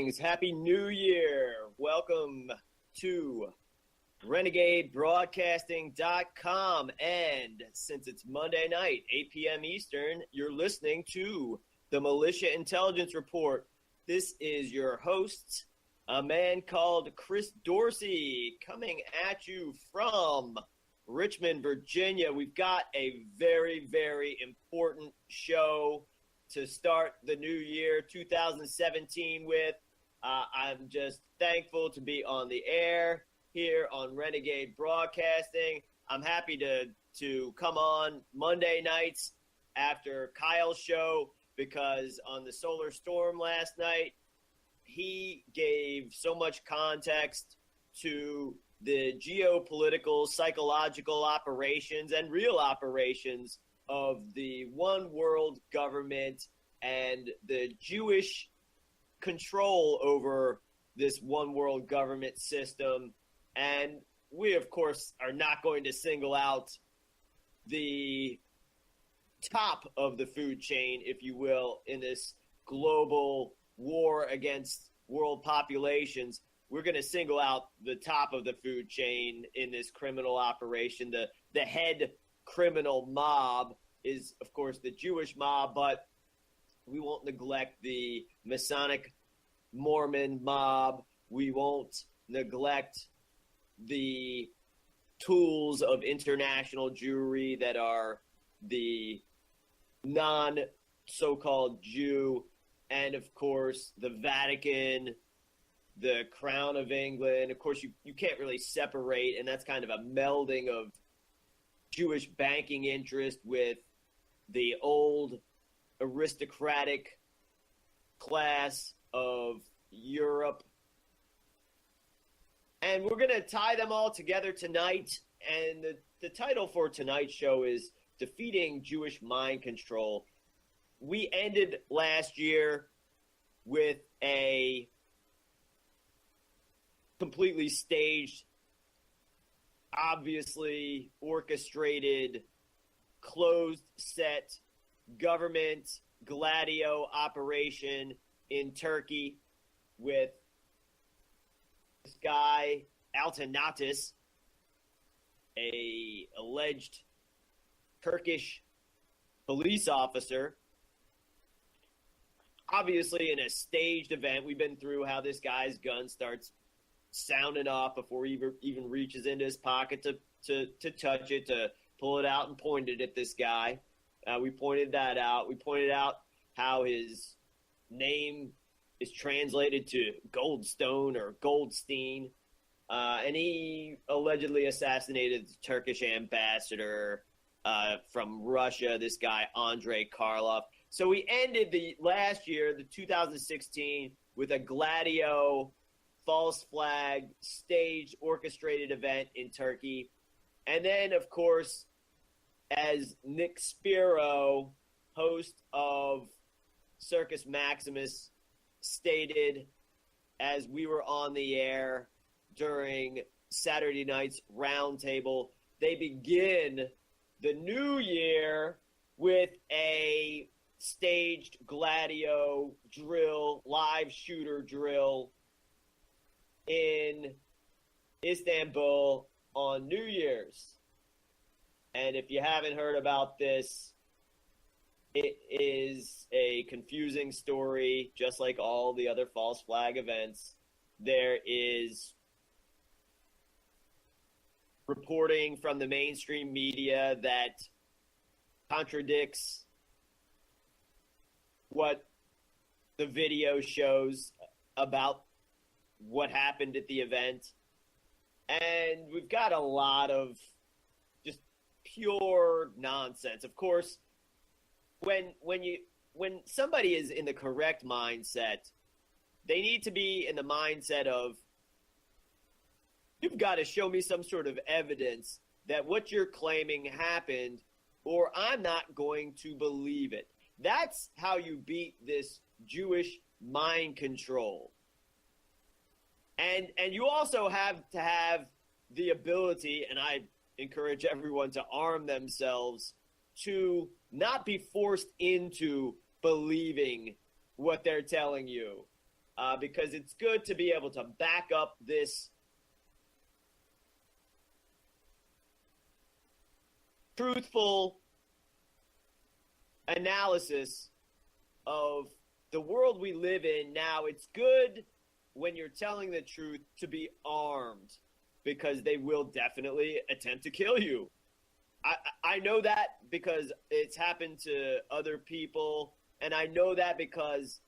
Greetings, Happy New Year. Welcome to RenegadeBroadcasting.com. And since it's Monday night, 8 p.m. Eastern, you're listening to the Militia Intelligence Report. This is your host, a man called Chris Dorsey, coming at you from Richmond, Virginia. We've got a very, very important show to start the new year 2017 with. I'm just thankful to be on the air here on Renegade Broadcasting. I'm happy to come on Monday nights after Kyle's show, because on the Solar Storm last night, he gave so much context to the geopolitical, psychological operations and real operations of the one world government and the Jewish control over this one world government system. And we, of course, are not going to single out the top of the food chain, if you will, in this global war against world populations. We're going to single out the top of the food chain in this criminal operation. The head criminal mob is, of course, the Jewish mob, but we won't neglect the Masonic Mormon mob. We won't neglect the tools of international Jewry that are the non-so-called Jew, and, of course, the Vatican, the Crown of England. Of course, you can't really separate, and that's kind of a melding of Jewish banking interest with the old aristocratic class of Europe. And we're going to tie them all together tonight. And the title for tonight's show is Defeating Jewish Mind Control. We ended last year with a completely staged, obviously orchestrated, closed set government Gladio operation in Turkey with this guy, Altanatis, a alleged Turkish police officer. Obviously, in a staged event, we've been through how this guy's gun starts sounding off before he even reaches into his pocket to touch it, to pull it out and point it at this guy. We pointed that out. We pointed out how his name is translated to Goldstone or Goldstein. And he allegedly assassinated the Turkish ambassador from Russia, this guy, Andrei Karlov. So we ended the last year, the 2016, with a Gladio false flag, staged, orchestrated event in Turkey. And then, of course, as Nick Spiro, host of Circus Maximus, stated as we were on the air during Saturday night's roundtable, they begin the new year with a staged Gladio drill, live shooter drill in Istanbul on New Year's. And if you haven't heard about this, it is a confusing story, just like all the other false flag events. There is reporting from the mainstream media that contradicts what the video shows about what happened at the event. And we've got a lot of just pure nonsense. Of course, when somebody is in the correct mindset, they need to be in the mindset of, you've got to show me some sort of evidence that what you're claiming happened, or I'm not going to believe it. That's how you beat this Jewish mind control. And you also have to have the ability, and I encourage everyone to arm themselves, to not be forced into believing what they're telling you. because it's good to be able to back up this truthful analysis of the world we live in now. It's good when you're telling the truth to be armed, because they will definitely attempt to kill you. I know that because it's happened to other people, and I know that because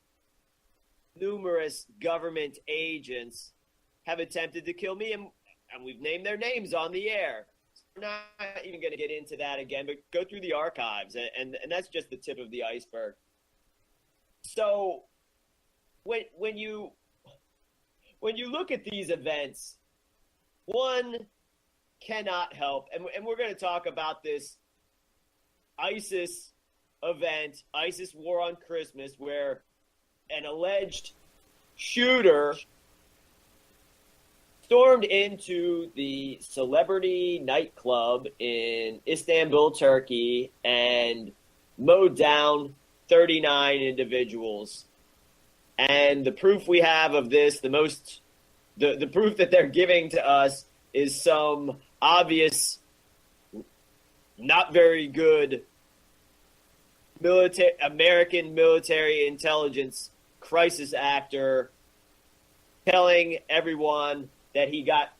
numerous government agents have attempted to kill me, and we've named their names on the air. So we're not even going to get into that again, but go through the archives, and that's just the tip of the iceberg. So when you look at these events, one cannot help, and we're going to talk about this ISIS event, ISIS War on Christmas, where an alleged shooter stormed into the celebrity nightclub in Istanbul, Turkey, and mowed down 39 individuals. And the proof we have of this, the proof that they're giving to us, is some obvious, not very good American military intelligence crisis actor telling everyone that he got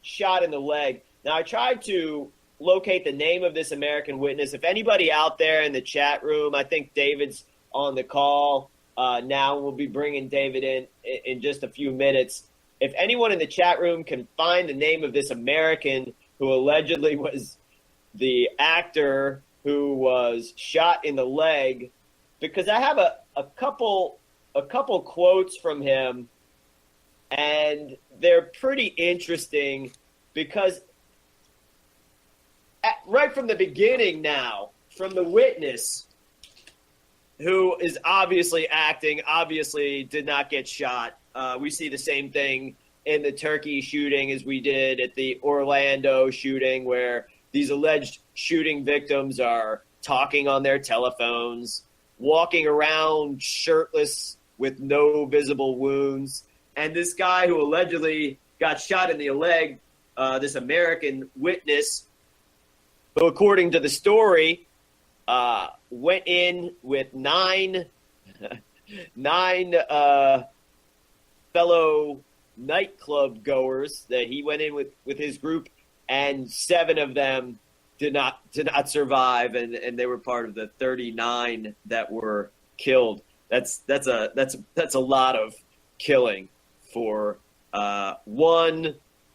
shot in the leg. Now, I tried to locate the name of this American witness. If anybody out there in the chat room, I think David's on the call now. We'll be bringing David in just a few minutes. If anyone in the chat room can find the name of this American who allegedly was the actor who was shot in the leg, because I have a couple quotes from him, and they're pretty interesting because right from the beginning now, from the witness who is obviously acting, obviously did not get shot. We see the same thing in the Turkey shooting as we did at the Orlando shooting, where these alleged shooting victims are talking on their telephones, walking around shirtless with no visible wounds. And this guy who allegedly got shot in the leg, this American witness, who according to the story, went in with nine fellow nightclub goers that he went in with his group, and 7 of them did not survive, and they were part of the 39 that were killed. That's a lot of killing for one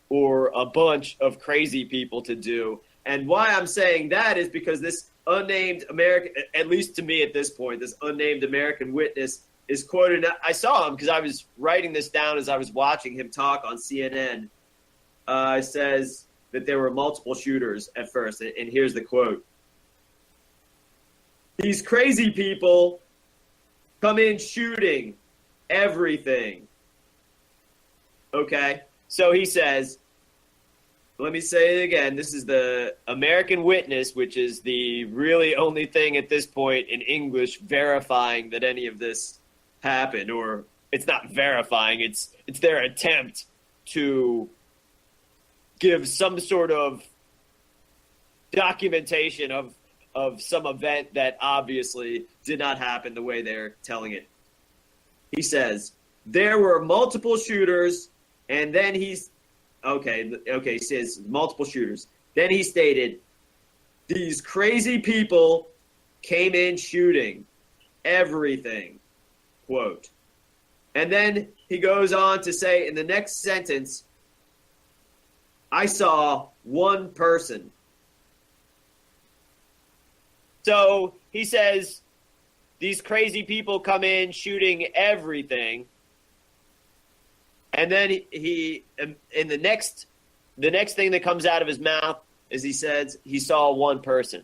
or a bunch of crazy people to do. And why I'm saying that is because this unnamed American, at least to me at this point, this unnamed American witness is quoted. I saw him because I was writing this down as I was watching him talk on CNN. It says that there were multiple shooters at first, and here's the quote. "These crazy people come in shooting everything." Okay, so he says, let me say it again. This is the American witness, which is the really only thing at this point in English verifying that any of this happened, or it's not verifying, it's their attempt to give some sort of documentation of some event that obviously did not happen the way they're telling it. He says, there were multiple shooters, and then he says multiple shooters. Then he stated, these crazy people came in shooting everything, quote. And then he goes on to say in the next sentence, I saw one person. So he says, these crazy people come in shooting everything. And then he in the next thing that comes out of his mouth is he says he saw one person.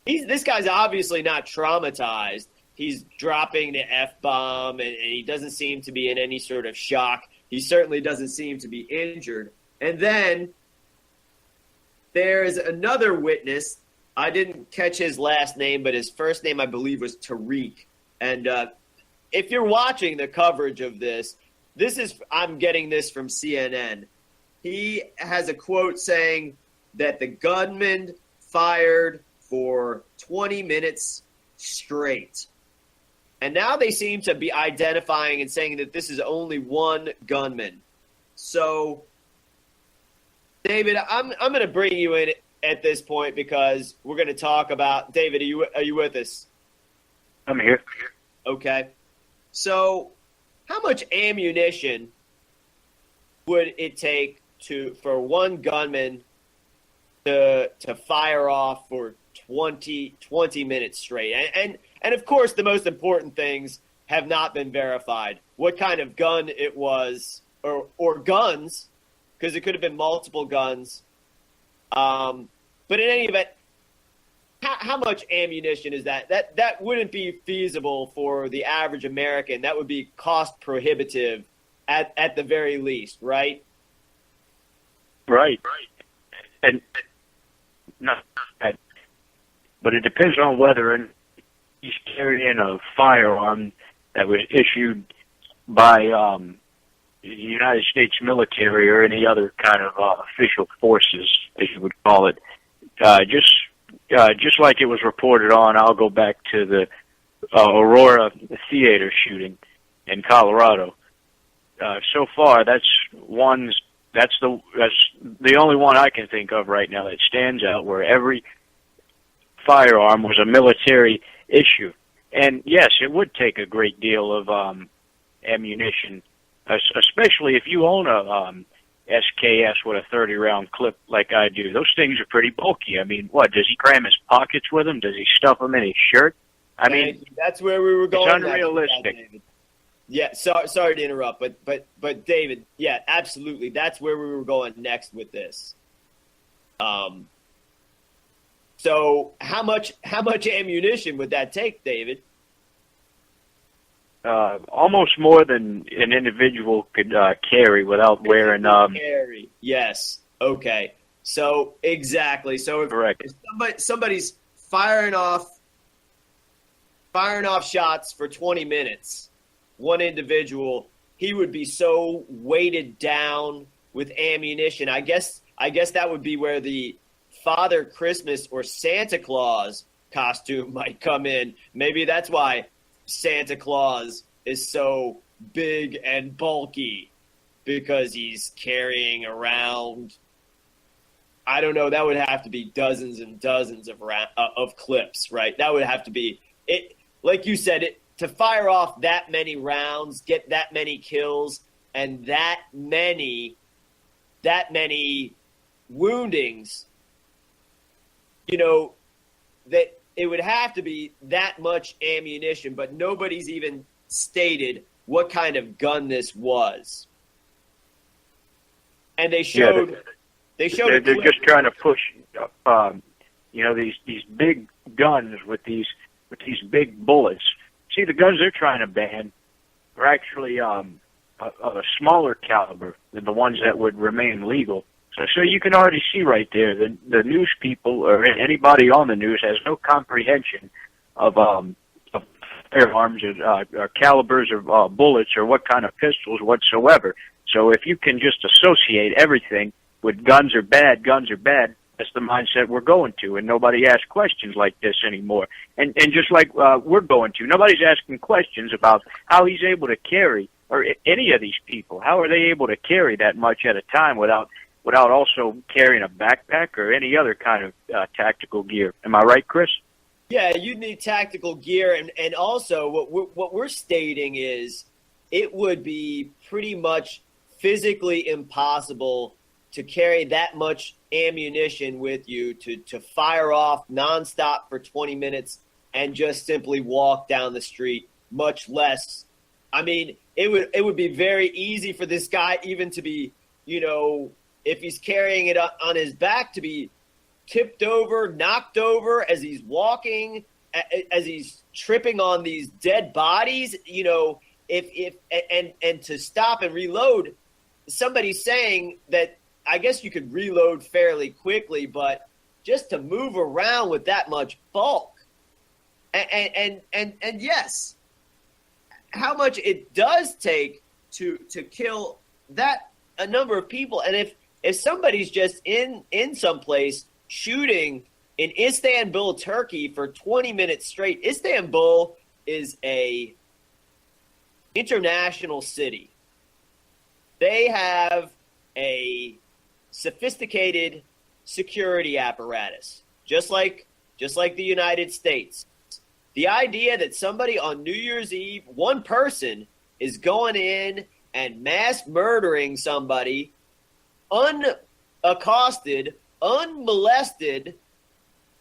This guy's obviously not traumatized. He's dropping the F-bomb, and he doesn't seem to be in any sort of shock. He certainly doesn't seem to be injured. And then there's another witness. I didn't catch his last name, but his first name, I believe, was Tariq. And if you're watching the coverage of this, I'm getting this from CNN. He has a quote saying that the gunman fired for 20 minutes straight. And now they seem to be identifying and saying that this is only one gunman. So, David, I'm going to bring you in at this point because we're going to talk about – David, are you with us? I'm here. Okay. So, how much ammunition would it take for one gunman to fire off for 20 minutes straight? And of course, the most important things have not been verified. What kind of gun it was, or guns, because it could have been multiple guns. But in any event, how much ammunition is that? That wouldn't be feasible for the average American. That would be cost prohibitive at the very least, right? Right. And not bad. But it depends on whether he's carrying a firearm that was issued by the United States military or any other kind of official forces, as you would call it. Just like it was reported on, I'll go back to the Aurora theater shooting in Colorado. So far, that's the only one I can think of right now that stands out, where every firearm was a military issue. And yes, it would take a great deal of ammunition, especially if you own a SKS with a 30-round clip like I do. Those things are pretty bulky. I mean, what, does he cram his pockets with them? Does he stuff them in his shirt? I mean, that's where we were going. It's unrealistic. Yeah, sorry to interrupt, but David, yeah, absolutely. That's where we were going next with this. So how much ammunition would that take, David? Almost more than an individual could carry without wearing. Carry, yes. Okay. So exactly. So if somebody's firing off shots for 20 minutes, one individual, he would be so weighted down with ammunition. I guess that would be where the Father Christmas or Santa Claus costume might come in. Maybe that's why Santa Claus is so big and bulky, because he's carrying around, I don't know, that would have to be dozens and dozens of clips, right? That would have to be it. Like you said, to fire off that many rounds, get that many kills, and that many woundings, that it would have to be that much ammunition, but nobody's even stated what kind of gun this was. And they showed. They're just trying to push, these big guns with these big bullets. See, the guns they're trying to ban are actually of a smaller caliber than the ones that would remain legal. So you can already see right there the news people or anybody on the news has no comprehension of firearms or calibers or bullets or what kind of pistols whatsoever. So if you can just associate everything with guns are bad, that's the mindset we're going to, and nobody asks questions like this anymore. And just like we're going to, nobody's asking questions about how he's able to carry, or any of these people, how are they able to carry that much at a time without also carrying a backpack or any other kind of tactical gear. Am I right, Chris? Yeah, you'd need tactical gear, and also what we're stating is it would be pretty much physically impossible to carry that much ammunition with you to fire off nonstop for 20 minutes and just simply walk down the street, much less. I mean, it would be very easy for this guy even to be, if he's carrying it on his back, to be tipped over, knocked over as he's walking, as he's tripping on these dead bodies, and to stop and reload. Somebody's saying that I guess you could reload fairly quickly, but just to move around with that much bulk, and yes, how much it does take to kill a number of people. And if somebody's just in someplace shooting in Istanbul, Turkey for 20 minutes straight. Istanbul is a international city. They have a sophisticated security apparatus, just like the United States. The idea that somebody on New Year's Eve, one person, is going in and mass murdering somebody unaccosted, unmolested,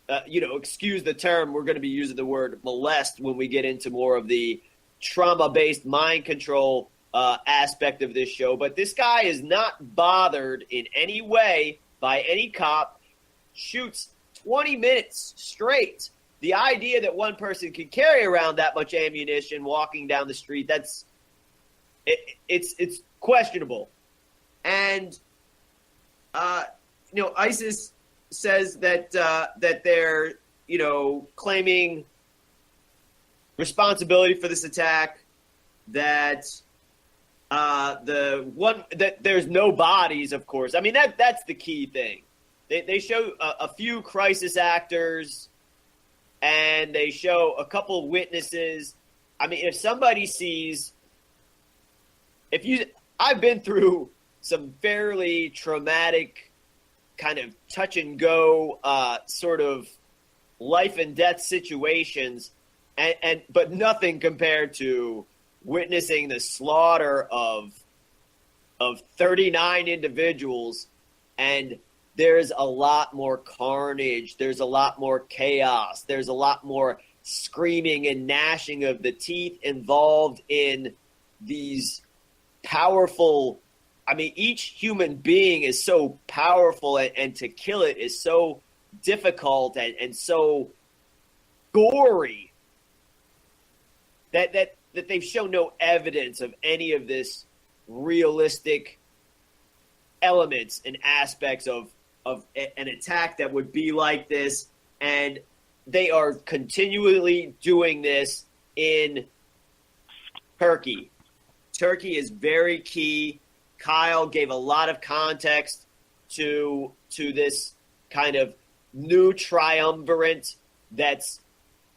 excuse the term, we're going to be using the word molest when we get into more of the trauma-based mind control aspect of this show. But this guy is not bothered in any way by any cop, shoots 20 minutes straight. The idea that one person can carry around that much ammunition walking down the street, it's questionable. And, ISIS says that they're, claiming responsibility for this attack, that that there's no bodies, of course. I mean, that's the key thing. They show a few crisis actors, and they show a couple witnesses. I mean, if somebody sees, I've been through some fairly traumatic kind of touch and go sort of life and death situations, but nothing compared to witnessing the slaughter of 39 individuals. And there's a lot more carnage. There's a lot more chaos. There's a lot more screaming and gnashing of the teeth involved in these powerful. I mean, each human being is so powerful, and to kill it is so difficult and so gory that they've shown no evidence of any of this realistic elements and aspects of an attack that would be like this. And they are continually doing this in Turkey. Turkey is very key. Kyle gave a lot of context to this kind of new triumvirate that's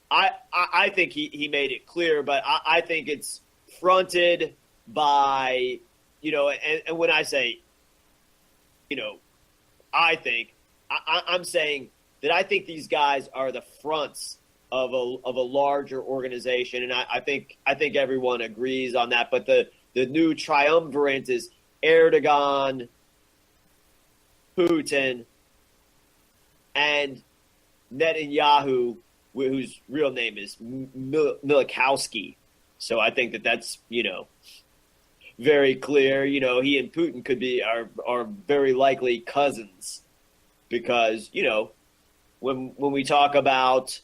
I think he made it clear, but I think it's fronted by, and when I say, I'm saying that I think these guys are the fronts of a larger organization, and I think everyone agrees on that. But the new triumvirate is Erdogan, Putin, and Netanyahu, whose real name is Milikowski. So I think that's, very clear. He and Putin are very likely cousins, because, when we talk about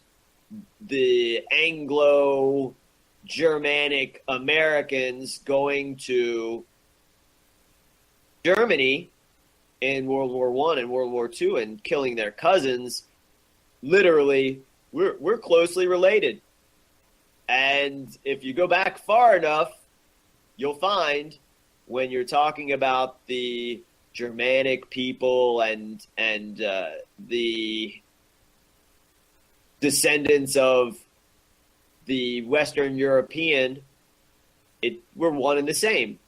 the Anglo-Germanic Americans going to Germany in World War I and World War II and killing their cousins, literally, we're closely related. And if you go back far enough, you'll find when you're talking about the Germanic people and the descendants of the Western European, we're one and the same.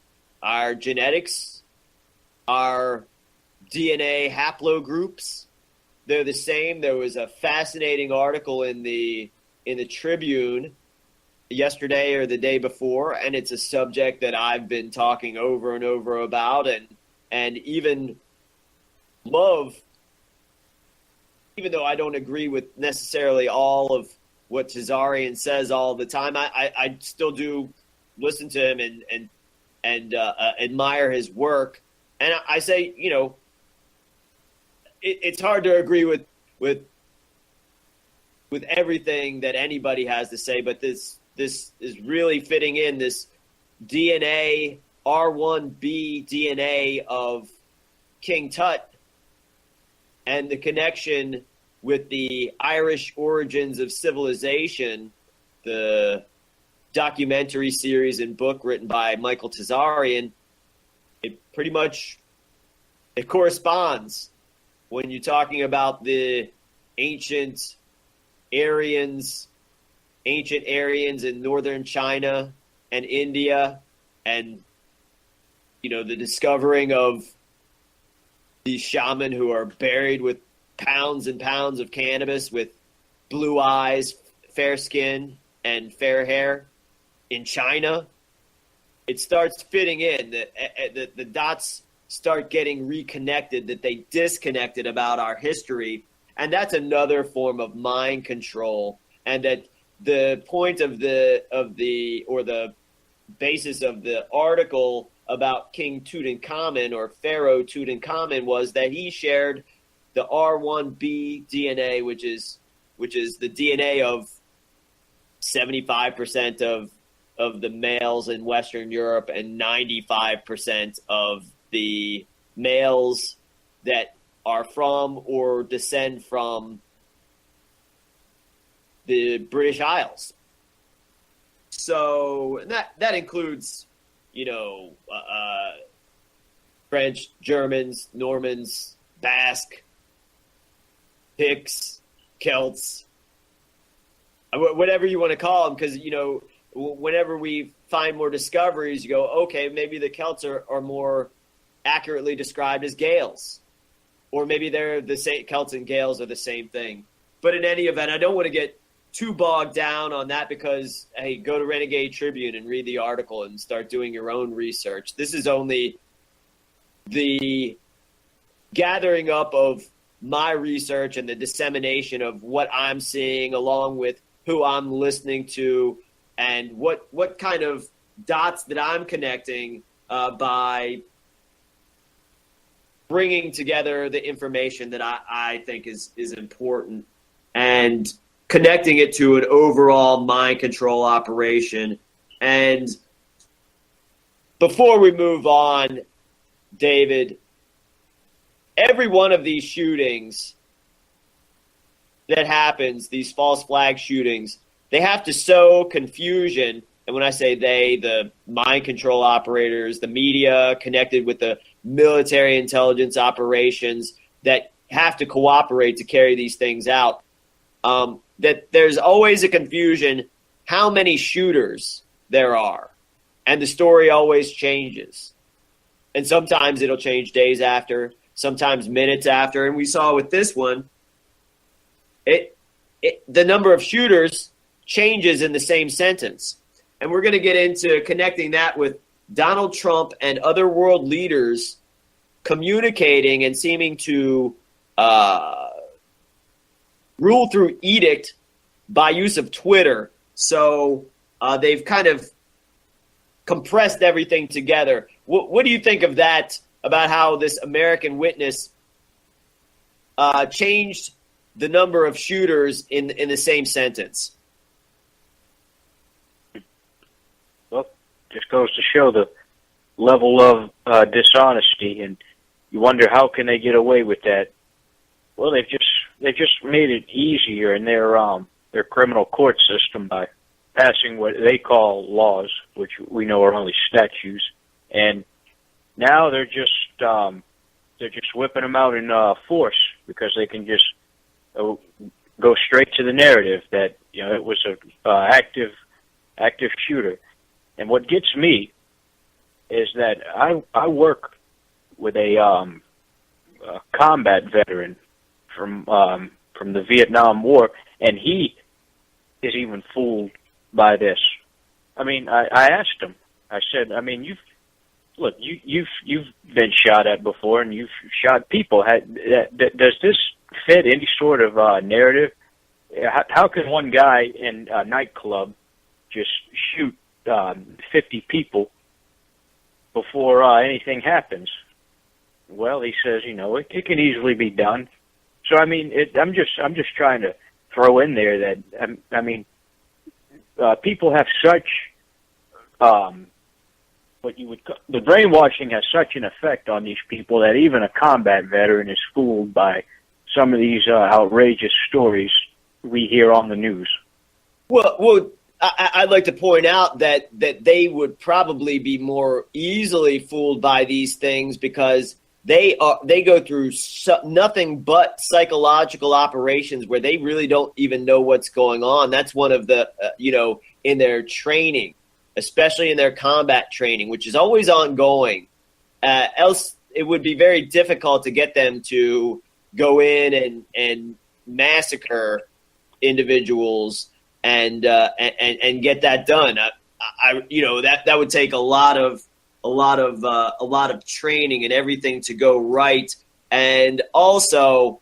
Our genetics, our DNA haplogroups, they're the same. There was a fascinating article in the Tribune yesterday or the day before, and it's a subject that I've been talking over and over about, and even love, even though I don't agree with necessarily all of what Cesarian says all the time. I still do listen to him and admire his work. And I say, it's hard to agree with everything that anybody has to say, but this is really fitting in, this DNA, R1B DNA of King Tut, and the connection with the Irish origins of civilization, the documentary series and book written by Michael Tazarian, it pretty much it corresponds when you're talking about the ancient Aryans in northern China and India, and the discovering of these shaman who are buried with pounds and pounds of cannabis, with blue eyes, fair skin, and fair hair in China. It starts fitting in. The dots start getting reconnected that they disconnected about our history. And that's another form of mind control. And that the point of the basis of the article about King Tutankhamun or Pharaoh Tutankhamun was that he shared the R1b DNA, which is the DNA of 75% of the males in Western Europe and 95% of the males that are from or descend from the British Isles. So that includes, French, Germans, Normans, Basque, Picts, Celts, whatever you want to call them, because, whenever we find more discoveries, you go, okay, maybe the Celts are more accurately described as Gaels. Or maybe they're the same, Celts and Gaels are the same thing. But in any event, I don't want to get too bogged down on that because, hey, go to Renegade Tribune and read the article and start doing your own research. This is only the gathering up of my research and the dissemination of what I'm seeing along with who I'm listening to and what kind of dots that I'm connecting by bringing together the information that I think is important and connecting it to an overall mind control operation. And before we move on, David, every one of these shootings that happens, these false flag shootings, they have to sow confusion. And when I say they, the mind control operators, the media connected with the military intelligence operations that have to cooperate to carry these things out, that there's always a confusion how many shooters there are. And the story always changes. And sometimes it'll change days after, sometimes minutes after. And we saw with this one, the number of shooters changes in the same sentence. And we're going to get into connecting that with Donald Trump and other world leaders communicating and seeming to rule through edict by use of Twitter. So they've kind of compressed everything together. What do you think of that, about how this American witness changed the number of shooters in the same sentence? Well, just goes to show the level of dishonesty, and you wonder how can they get away with that. Well, they've just made it easier in their criminal court system by passing what they call laws, which we know are only statutes, and now they're just whipping them out in force because they can just go straight to the narrative that it was a active shooter. And what gets me is that I work with a combat veteran from the Vietnam War, and he is even fooled by this. I mean, I asked him. I said, I mean, you've been shot at before, and you've shot people. Does this fit any sort of narrative? How can one guy in a nightclub just shoot 50 people before anything happens? Well, he says, it can easily be done. So I mean, I'm just trying to throw in there that I mean, people have such the brainwashing has such an effect on these people that even a combat veteran is fooled by some of these outrageous stories we hear on the news. Well, I'd like to point out that they would probably be more easily fooled by these things because they go through nothing but psychological operations where they really don't even know what's going on. That's one of the in their training, especially in their combat training, which is always ongoing. Else it would be very difficult to get them to go in and massacre individuals and get that done. That would take a lot of training and everything to go right. And also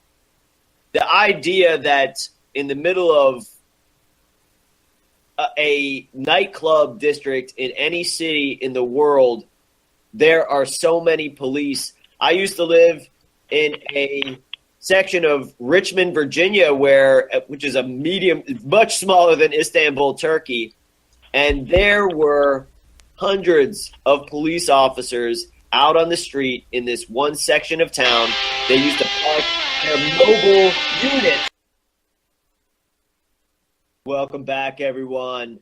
the idea that in the middle of a nightclub district in any city in the world, there are so many police. I used to live in a section of Richmond, Virginia, which is a medium, much smaller than Istanbul, Turkey, and there were hundreds of police officers out on the street in this one section of town. They used to park their mobile units. Welcome back, everyone.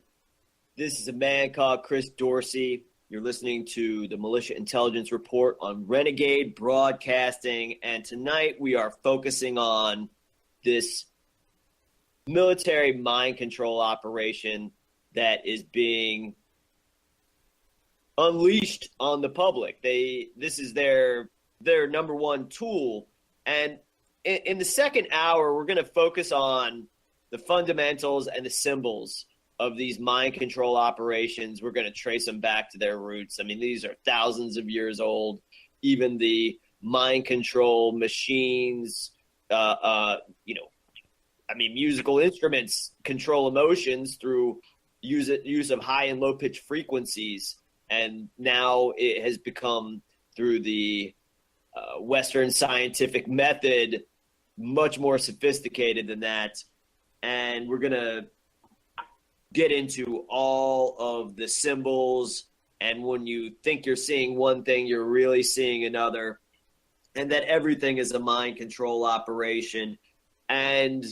This is a man called Chris Dorsey. You're listening to the Militia Intelligence Report on Renegade Broadcasting, and tonight we are focusing on this military mind control operation that is being unleashed on the public. This is their number one tool, and in the second hour, we're going to focus on the fundamentals and the symbols of these mind control operations. We're going to trace them back to their roots. I mean, these are thousands of years old. Even the mind control machines, musical instruments control emotions through use of high and low pitch frequencies. And now it has become through the Western scientific method, much more sophisticated than that. And we're going to get into all of the symbols, and when you think you're seeing one thing, you're really seeing another, and that everything is a mind control operation. And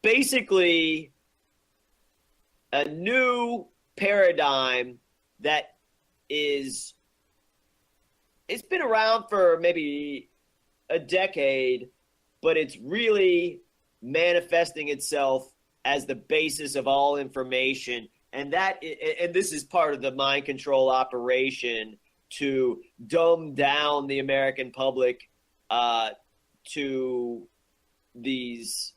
basically a new paradigm that it's been around for maybe a decade, but it's really manifesting itself as the basis of all information, and this is part of the mind control operation to dumb down the American public to these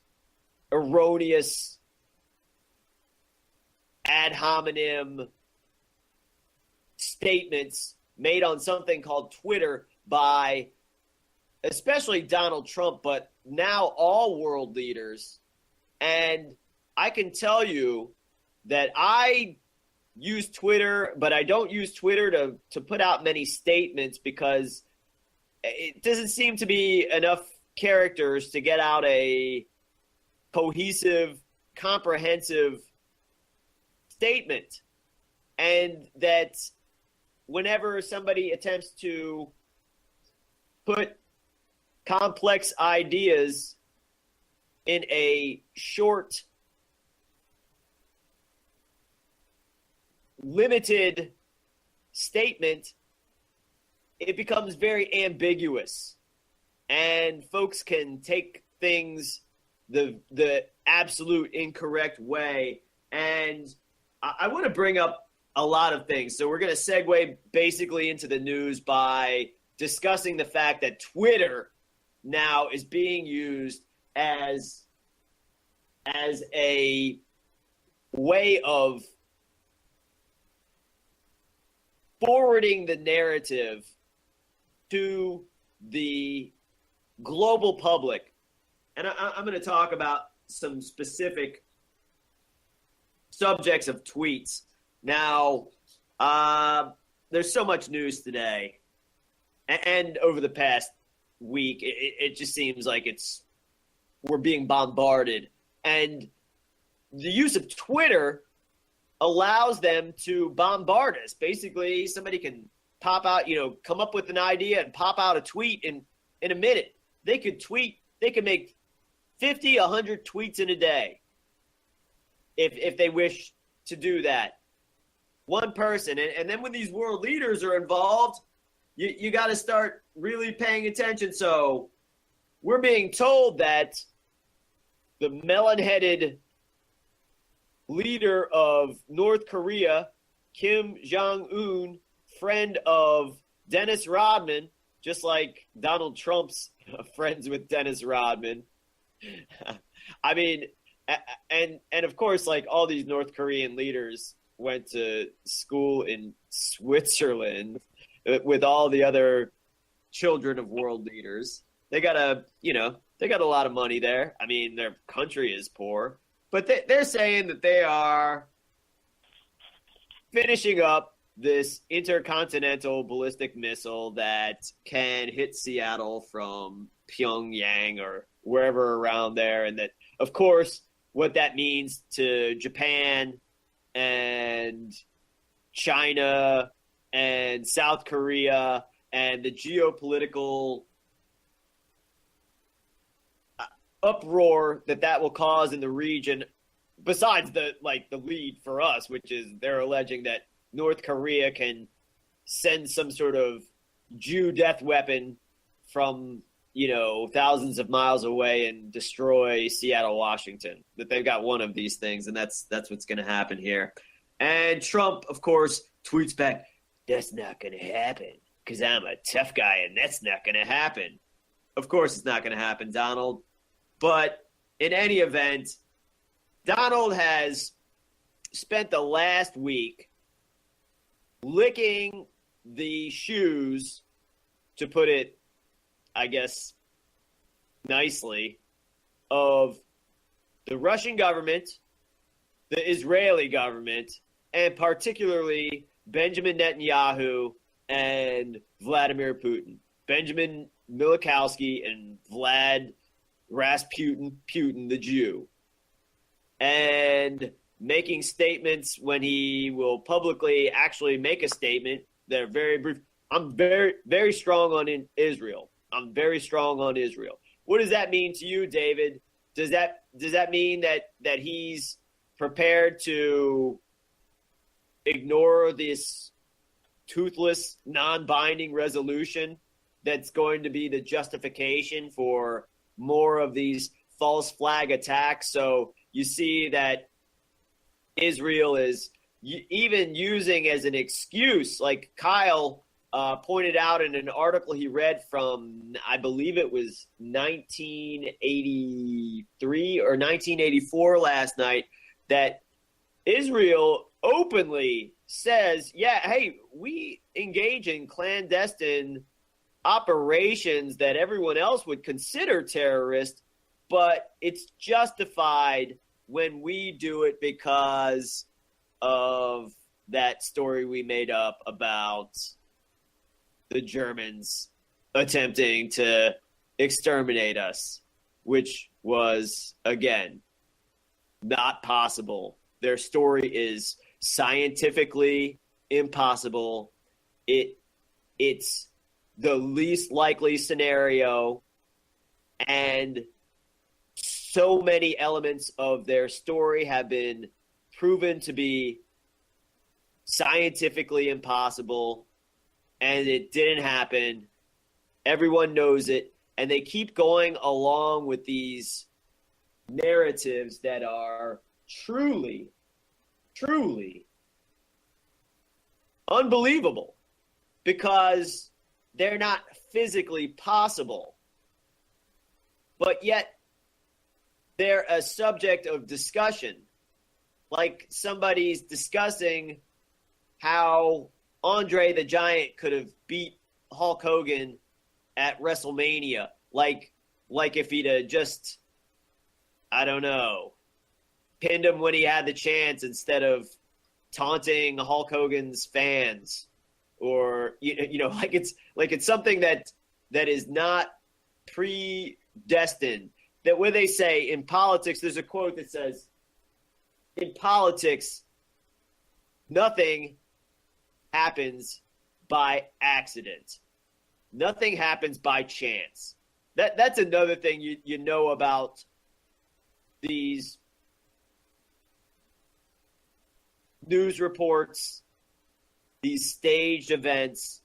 erroneous ad hominem statements made on something called Twitter by especially Donald Trump, but now all world leaders. And I can tell you that I use Twitter, but I don't use Twitter to put out many statements because it doesn't seem to be enough characters to get out a cohesive, comprehensive statement. And that whenever somebody attempts to put complex ideas in a short, limited statement, it becomes very ambiguous, and folks can take things the absolute incorrect way. And I want to bring up a lot of things. So we're going to segue basically into the news by discussing the fact that Twitter now is being used as a way of forwarding the narrative to the global public. And I'm going to talk about some specific subjects of tweets. Now, there's so much news today, and over the past week, it just seems like we're being bombarded. And the use of Twitter allows them to bombard us. Basically, somebody can pop out, come up with an idea and pop out a tweet in a minute. They could make 50, 100 tweets in a day. if they wish to do that. One person. And then when these world leaders are involved, you got to start really paying attention. So we're being told that the melon-headed leader of North Korea, Kim Jong-un, friend of Dennis Rodman, just like Donald Trump's friends with Dennis Rodman. I mean, and of course, like all these North Korean leaders went to school in Switzerland with all the other children of world leaders. They got a lot of money there. I mean, their country is poor, but they're saying that they are finishing up this intercontinental ballistic missile that can hit Seattle from Pyongyang or wherever around there. And that, of course, what that means to Japan and China and South Korea and the geopolitical uproar that will cause in the region, besides the lead for us, which is they're alleging that North Korea can send some sort of Jew death weapon from, thousands of miles away and destroy Seattle, Washington. That they've got one of these things, and that's what's going to happen here. And Trump, of course, tweets back, "That's not going to happen because I'm a tough guy, and that's not going to happen." Of course, it's not going to happen, Donald. But in any event, Donald has spent the last week licking the shoes, to put it, I guess, nicely, of the Russian government, the Israeli government, and particularly Benjamin Netanyahu and Vladimir Putin. Benjamin Milikowski and Vlad Rasputin, the Jew. And making statements when he will publicly actually make a statement that are very brief. I'm very, very strong on Israel. I'm very strong on Israel. What does that mean to you, David? Does that mean that he's prepared to ignore this toothless, non-binding resolution that's going to be the justification for more of these false flag attacks? So you see that Israel is even using as an excuse, like Kyle pointed out in an article he read from, I believe it was 1983 or 1984 last night, that Israel openly says, yeah, hey, we engage in clandestine operations that everyone else would consider terrorist, but it's justified when we do it because of that story we made up about the Germans attempting to exterminate us, which was, again, not possible. Their story is scientifically impossible. It's the least likely scenario, and so many elements of their story have been proven to be scientifically impossible, and it didn't happen. Everyone knows it, and they keep going along with these narratives that are truly, truly unbelievable because they're not physically possible, but yet they're a subject of discussion. Like somebody's discussing how Andre the Giant could have beat Hulk Hogan at WrestleMania. Like if he'd just, I don't know, pinned him when he had the chance instead of taunting Hulk Hogan's fans. Or, it's something that is not predestined. That where they say in politics, there's a quote that says, in politics, nothing happens by accident. Nothing happens by chance. That's another thing you know about these news reports, these staged events,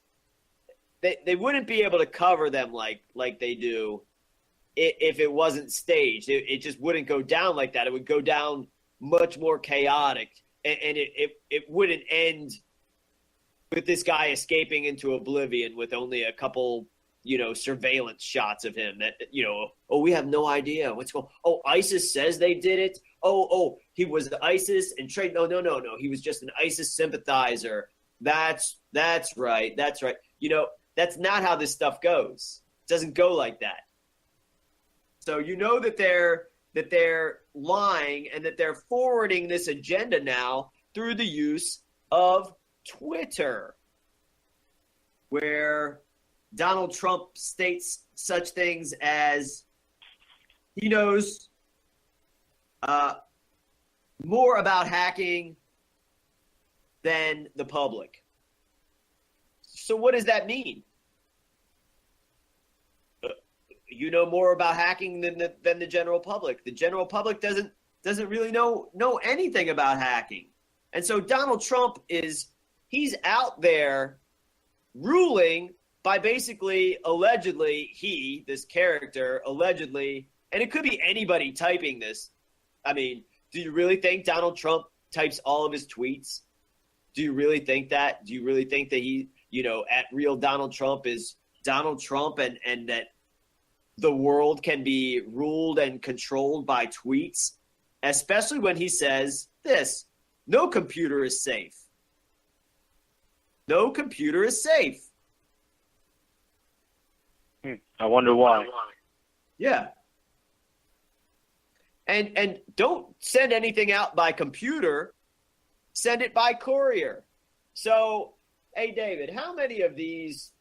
they wouldn't be able to cover them like they do if it wasn't staged. It just wouldn't go down like that. It would go down much more chaotic, and it wouldn't end with this guy escaping into oblivion with only a couple, surveillance shots of him that, oh, we have no idea what's going on. Oh, ISIS says they did it. Oh, he was the ISIS and trade. No. He was just an ISIS sympathizer. That's right. That's right. That's not how this stuff goes. It doesn't go like that. So that they're lying and that they're forwarding this agenda now through the use of Twitter, where Donald Trump states such things as he knows more about hacking than the public. So what does that mean? You know more about hacking than the general public. The general public doesn't really know anything about hacking. And so Donald Trump he's out there ruling by basically allegedly this character allegedly, and it could be anybody typing this. I mean, do you really think Donald Trump types all of his tweets? Do you really think that? Do you really think that he, at real Donald Trump is Donald Trump and that the world can be ruled and controlled by tweets, especially when he says this: no computer is safe. No computer is safe. I wonder why. Yeah. And don't send anything out by computer. Send it by courier. So, hey, David, how many of these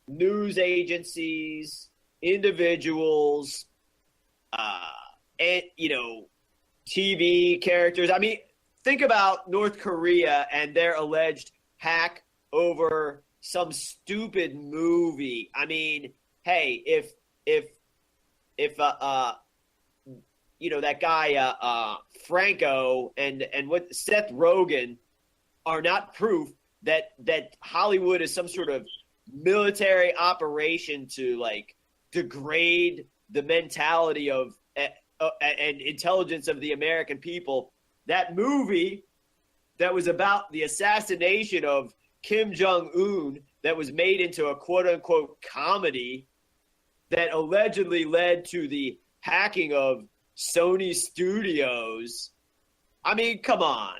news agencies, individuals, and, TV characters? I mean, think about North Korea and their alleged hack over some stupid movie. I mean, hey, if that guy Franco and what Seth Rogen are not proof that Hollywood is some sort of military operation to degrade the mentality of and intelligence of the American people. That movie that was about the assassination of Kim Jong-un that was made into a quote-unquote comedy that allegedly led to the hacking of Sony Studios. I mean, come on.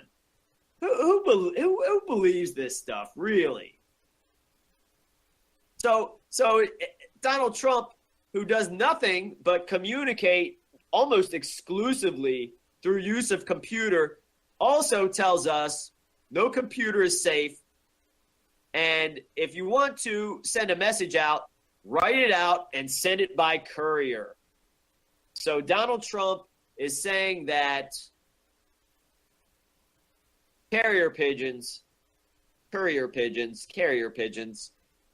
Who believes this stuff, really? So Donald Trump, who does nothing but communicate almost exclusively through use of computer, also tells us no computer is safe. And if you want to send a message out, write it out and send it by courier. So Donald Trump is saying that carrier pigeons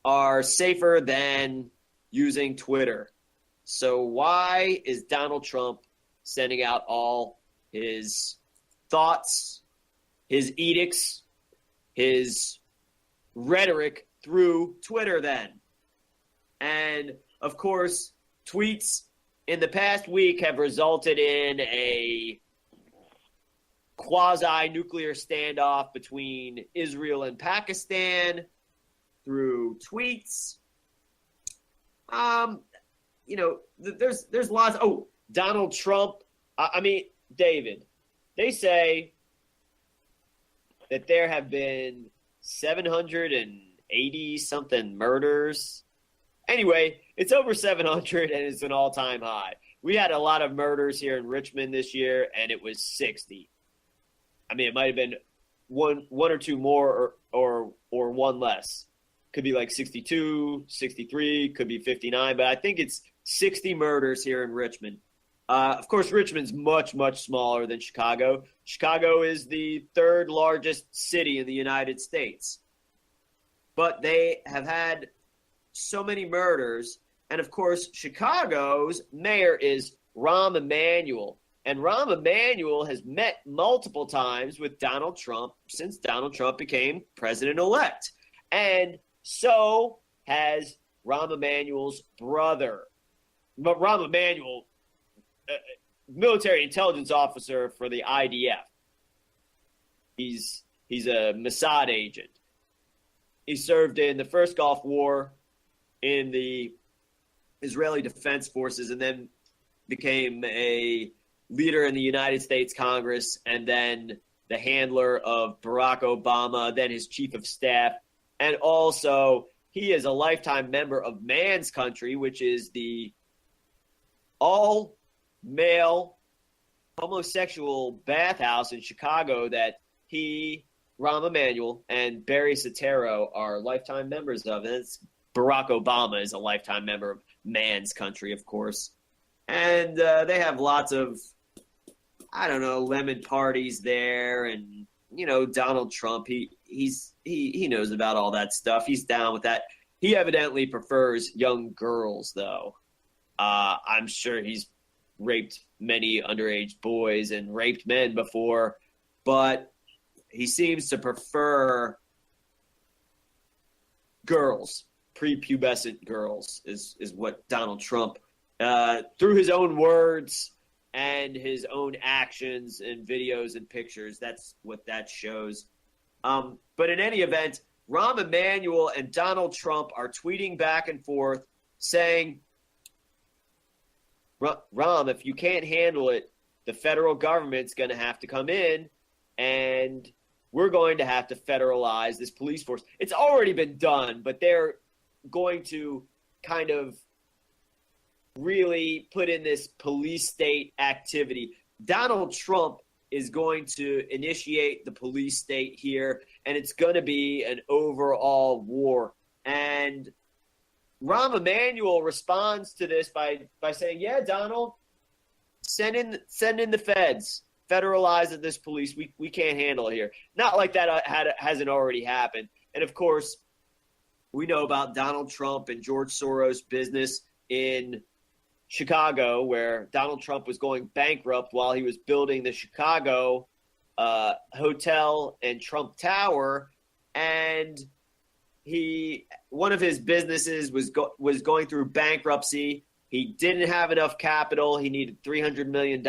are safer than using Twitter. So why is Donald Trump sending out all his thoughts, his edicts, his rhetoric through Twitter then? And of course, tweets in the past week have resulted in a quasi-nuclear standoff between Israel and Pakistan through tweets. There's lots. Oh, Donald Trump. I mean, David, they say that there have been 780 something murders. Anyway, it's over 700 and it's an all-time high. We had a lot of murders here in Richmond this year, and it was 60. I mean, it might have been one or two more or one less. Could be like 62, 63, could be 59, but I think it's 60 murders here in Richmond. Of course, Richmond's much, much smaller than Chicago. Chicago is the third largest city in the United States. But they have had so many murders. And, of course, Chicago's mayor is Rahm Emanuel. And Rahm Emanuel has met multiple times with Donald Trump since Donald Trump became president-elect. And so has Rahm Emanuel's brother. But Rahm Emanuel, military intelligence officer for the IDF. He's a Mossad agent. He served in the first Gulf War in the Israeli Defense Forces and then became a leader in the United States Congress and then the handler of Barack Obama, then his chief of staff. And also, he is a lifetime member of Man's Country, which is the all-male homosexual bathhouse in Chicago that Rahm Emanuel, and Barry Soetoro are lifetime members of. And Barack Obama is a lifetime member of Man's Country, of course. And they have lots of, I don't know, lemon parties there. And, you know, Donald Trump, he knows about all that stuff. He's down with that. He evidently prefers young girls, though. I'm sure he's raped many underage boys and raped men before, but he seems to prefer girls, prepubescent girls, is what Donald Trump, through his own words and his own actions and videos and pictures, that's what that shows. But in any event, Rahm Emanuel and Donald Trump are tweeting back and forth saying, Rahm, if you can't handle it, the federal government's going to have to come in and we're going to have to federalize this police force. It's already been done, but they're going to kind of really put in this police state activity. Donald Trump is going to initiate the police state here, and it's going to be an overall war. And Rahm Emanuel responds to this by saying, yeah, Donald, send in the feds. Federalize this police. We can't handle it here. Not like that hasn't already happened. And, of course, we know about Donald Trump and George Soros' business in Chicago, where Donald Trump was going bankrupt while he was building the Chicago hotel and Trump Tower. And one of his businesses was going through bankruptcy. He didn't have enough capital. He needed $300 million.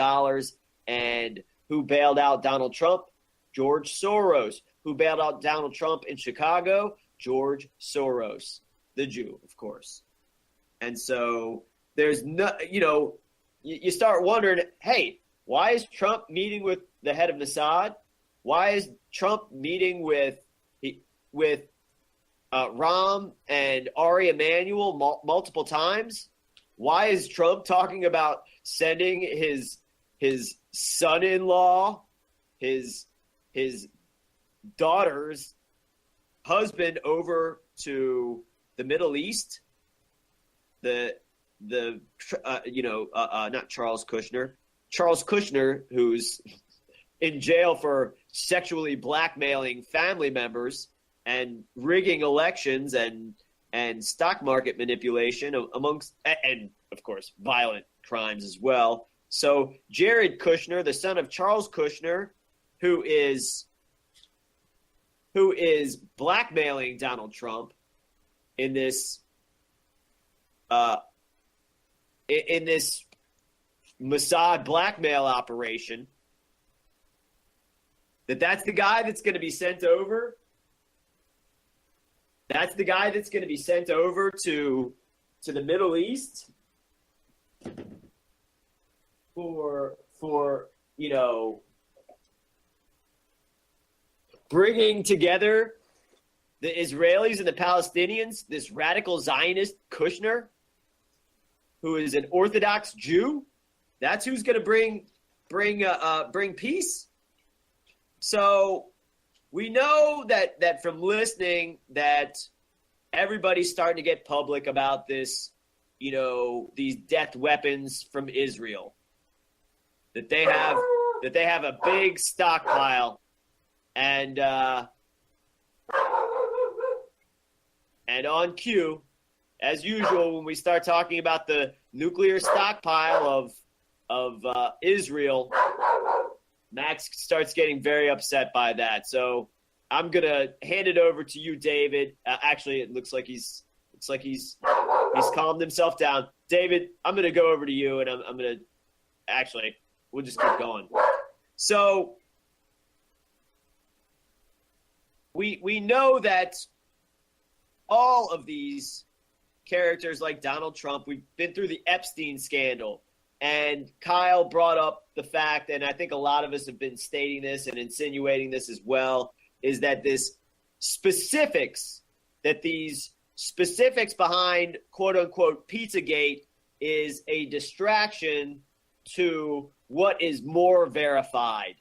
And who bailed out Donald Trump? George Soros. Who bailed out Donald Trump in Chicago? George Soros, the Jew, of course. And so there's no, you start wondering, hey, why is Trump meeting with the head of Mossad? Why is Trump meeting with Rahm and Ari Emanuel multiple times? Why is Trump talking about sending his son-in-law, his daughter's husband over to the Middle East? Not Charles Kushner, who's in jail for sexually blackmailing family members and rigging elections and stock market manipulation amongst, and of course, violent crimes as well. So Jared Kushner, the son of Charles Kushner, who is blackmailing Donald Trump in this Mossad blackmail operation, that's the guy that's going to be sent over. That's the guy that's going to be sent over to the Middle East for bringing together the Israelis and the Palestinians. This radical Zionist Kushner, who is an Orthodox Jew, that's who's going to bring peace. So we know that from listening that everybody's starting to get public about this, these death weapons from Israel, that they have a big stockpile, and on cue, as usual, when we start talking about the nuclear stockpile of Israel, Max starts getting very upset by that. So I'm gonna hand it over to you, David. Actually, it looks like he's calmed himself down. David, I'm gonna go over to you, and I'm gonna actually we'll just keep going. So we know that all of these characters like Donald Trump, we've been through the Epstein scandal, and Kyle brought up the fact, and I think a lot of us have been stating this and insinuating this as well, is that these specifics behind quote unquote Pizzagate is a distraction to what is more verified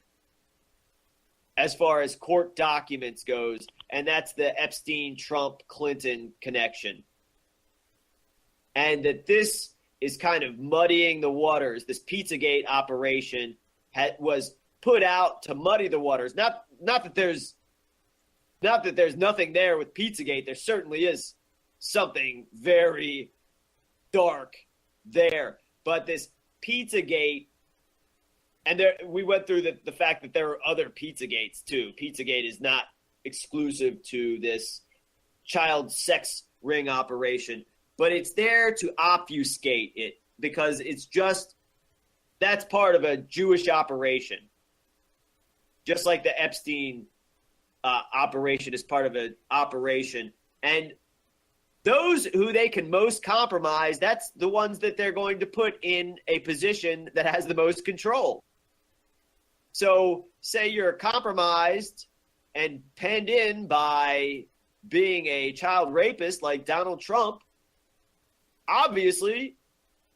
as far as court documents goes, and that's the Epstein-Trump-Clinton connection. And that this is kind of muddying the waters. This Pizzagate operation was put out to muddy the waters. Not that there's nothing there with Pizzagate. There certainly is something very dark there. But this Pizzagate, and we went through the fact that there are other Pizzagates too. Pizzagate is not exclusive to this child sex ring operation, but it's there to obfuscate it because that's part of a Jewish operation. Just like the Epstein operation is part of an operation. And those who they can most compromise, that's the ones that they're going to put in a position that has the most control. So say you're compromised and penned in by being a child rapist like Donald Trump, obviously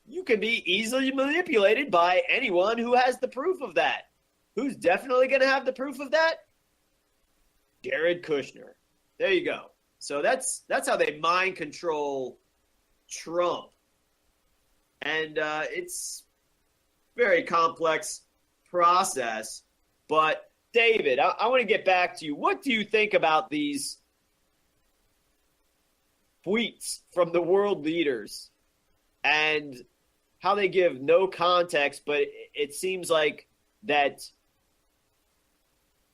you can be easily manipulated by anyone who has the proof of that. Who's definitely going to have the proof of that? Jared Kushner. There you go. So that's how they mind control Trump. And it's very complex process. But David, I want to get back to you. What do you think about these tweets from the world leaders and how they give no context, but it seems like that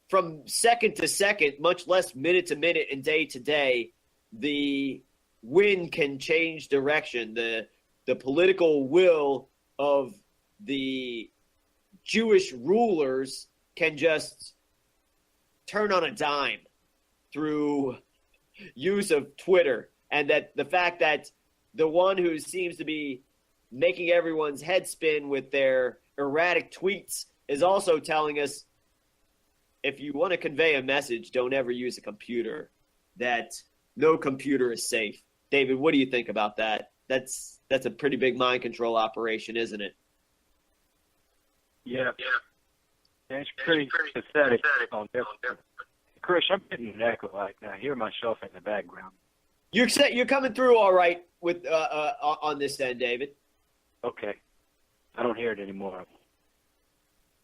from second to second, much less minute to minute and day to day, the wind can change direction. The political will of the Jewish rulers can just turn on a dime through use of Twitter. And that the fact that the one who seems to be making everyone's head spin with their erratic tweets is also telling us, if you want to convey a message, don't ever use a computer, that no computer is safe. David, what do you think about that? That's a pretty big mind control operation, isn't it? Yeah. It's pretty pathetic. Chris, I'm getting an echo. I hear myself in the background. You're coming through all right with on this end, David. Okay. I don't hear it anymore.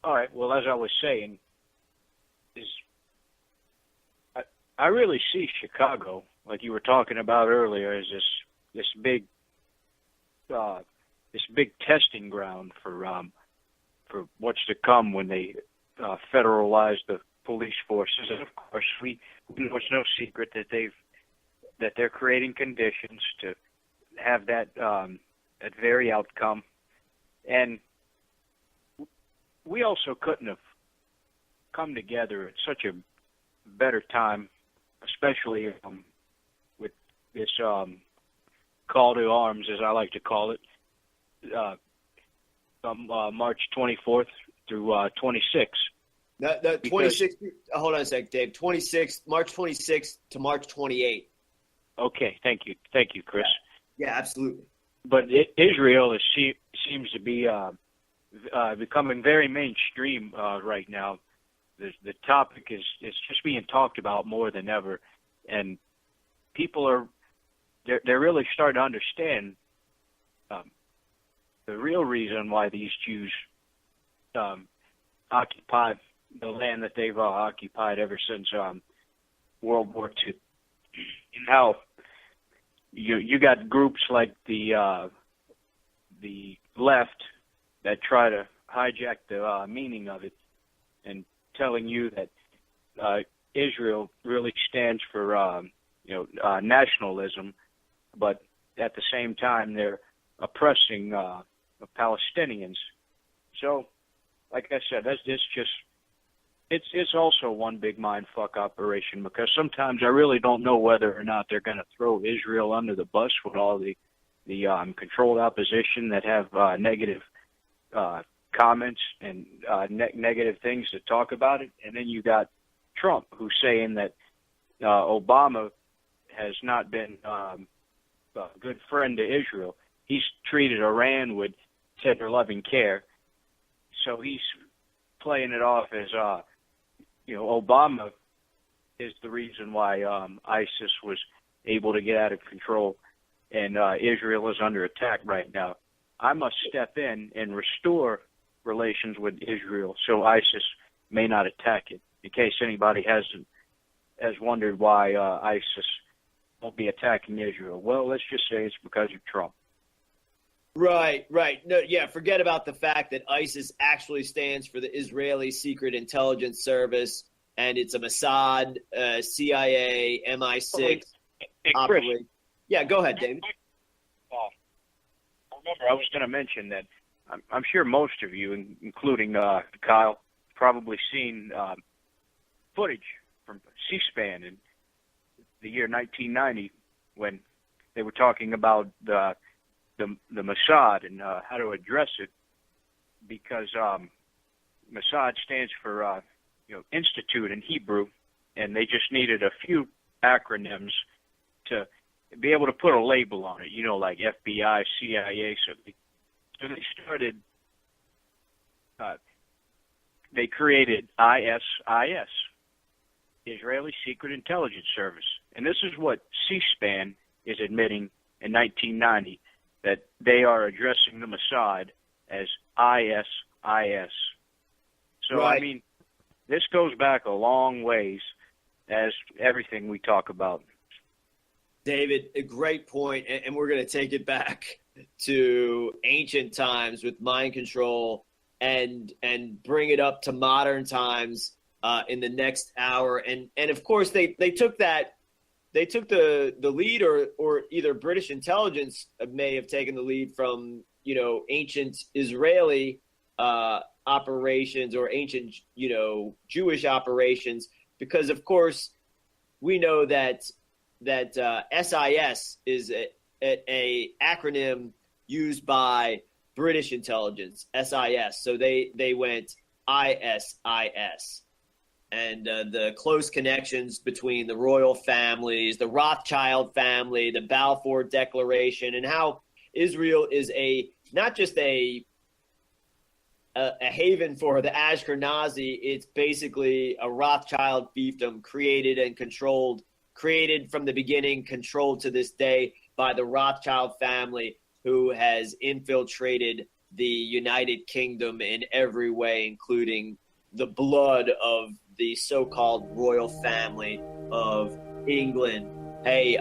All right. Well, as I was saying, I really see Chicago, like you were talking about earlier, as this big testing ground for what's to come when they federalize the police forces. And of course, we know it's no secret that they're creating conditions to have that very outcome. And we also couldn't have come together at such a better time, especially with this call to arms, as I like to call it, from March 24th through 26th. The 26th, hold on a sec, Dave. March 26th to March 28th. Okay, thank you, Chris. Yeah, absolutely. But Israel seems to be becoming very mainstream right now. The topic is just being talked about more than ever, and people they're really starting to understand the real reason why these Jews occupy the land that they've occupied ever since World War II, and how you got groups like the left that try to hijack the meaning of it and telling you that Israel really stands for nationalism, but at the same time they're oppressing Palestinians. So, like I said, it's also one big mindfuck operation, because sometimes I really don't know whether or not they're going to throw Israel under the bus with all the controlled opposition that have negative comments and negative things to talk about it. And then you got Trump, who's saying that Obama has not been a good friend to Israel. He's treated Iran with tender loving care. So he's playing it off as, Obama is the reason why ISIS was able to get out of control, and Israel is under attack right now. I must step in and restore relations with Israel so ISIS may not attack it, in case anybody has wondered why ISIS won't be attacking Israel. Well, let's just say it's because of Trump. Right. No, yeah, forget about the fact that ISIS actually stands for the Israeli Secret Intelligence Service, and it's a Mossad, CIA, MI6 operation. Yeah, go ahead, David. Remember, I was going to mention that I'm sure most of you, including Kyle, probably seen footage from C-SPAN in the year 1990 when they were talking about the Mossad and how to address it, because Mossad stands for Institute in Hebrew, and they just needed a few acronyms to be able to put a label on it, like FBI, CIA. So they started, they created ISIS, Israeli Secret Intelligence Service. And this is what C-SPAN is admitting in 1990, that they are addressing the Mossad as ISIS. So, right. I mean, this goes back a long ways, as everything we talk about. David, a great point, and we're going to take it back to ancient times with mind control and bring it up to modern times in the next hour. And of course, they took that. They took the lead, or either British intelligence may have taken the lead from, ancient Israeli operations or ancient, Jewish operations, because, of course, we know that SIS is a acronym used by British intelligence, SIS. So they went ISIS. And the close connections between the royal families, the Rothschild family, the Balfour Declaration, and how Israel is not just a haven for the Ashkenazi. It's basically a Rothschild fiefdom created from the beginning, controlled to this day by the Rothschild family, who has infiltrated the United Kingdom in every way, including the blood of the so-called royal family of England. Hey,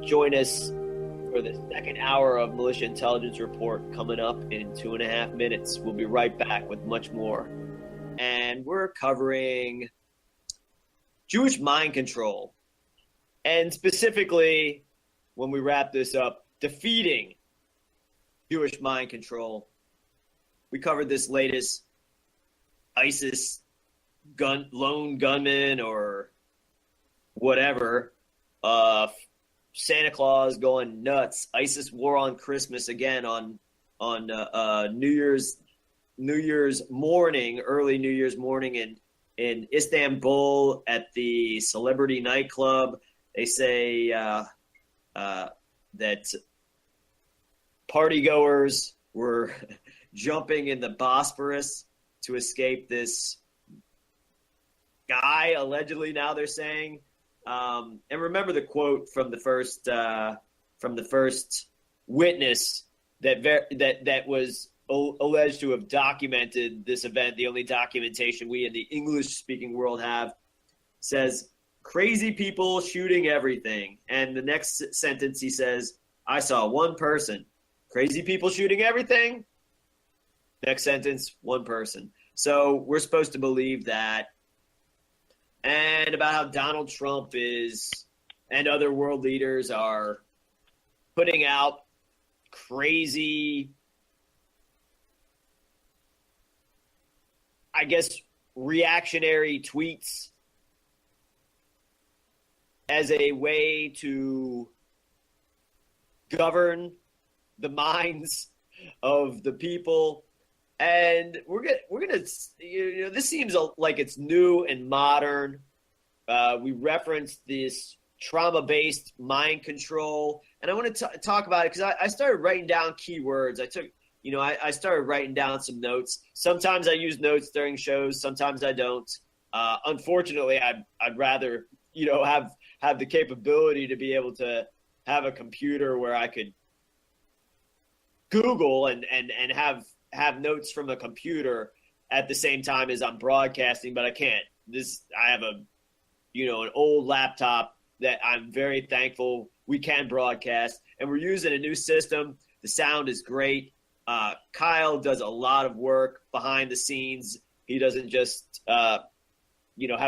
join us for the second hour of Militia Intelligence Report coming up in 2.5 minutes. We'll be right back with much more. And we're covering Jewish mind control. And specifically, when we wrap this up, defeating Jewish mind control. We covered this latest ISIS lone gunman or whatever, Santa Claus going nuts, ISIS war on Christmas again on New Year's morning, early New Year's morning in Istanbul at the celebrity nightclub. They say that partygoers were jumping in the Bosphorus to escape this guy, allegedly, now they're saying. And remember the quote from the first witness that was alleged to have documented this event. The only documentation we in the English-speaking world have says, "Crazy people shooting everything." And the next sentence he says, "I saw one person." Crazy people shooting everything? Next sentence, one person. So we're supposed to believe that. And about how Donald Trump and other world leaders are putting out crazy, I guess, reactionary tweets as a way to govern the minds of the people. And we're gonna this seems like it's new and modern. We referenced this trauma-based mind control, and I want to talk about it because I started writing down keywords. I started writing down some notes. Sometimes I use notes during shows, sometimes I don't. Unfortunately, I'd rather have the capability to be able to have a computer where I could Google and have notes from a computer at the same time as I'm broadcasting, but I can't. I have an old laptop that I'm very thankful we can broadcast, and we're using a new system. The sound is great. Kyle does a lot of work behind the scenes. He doesn't just have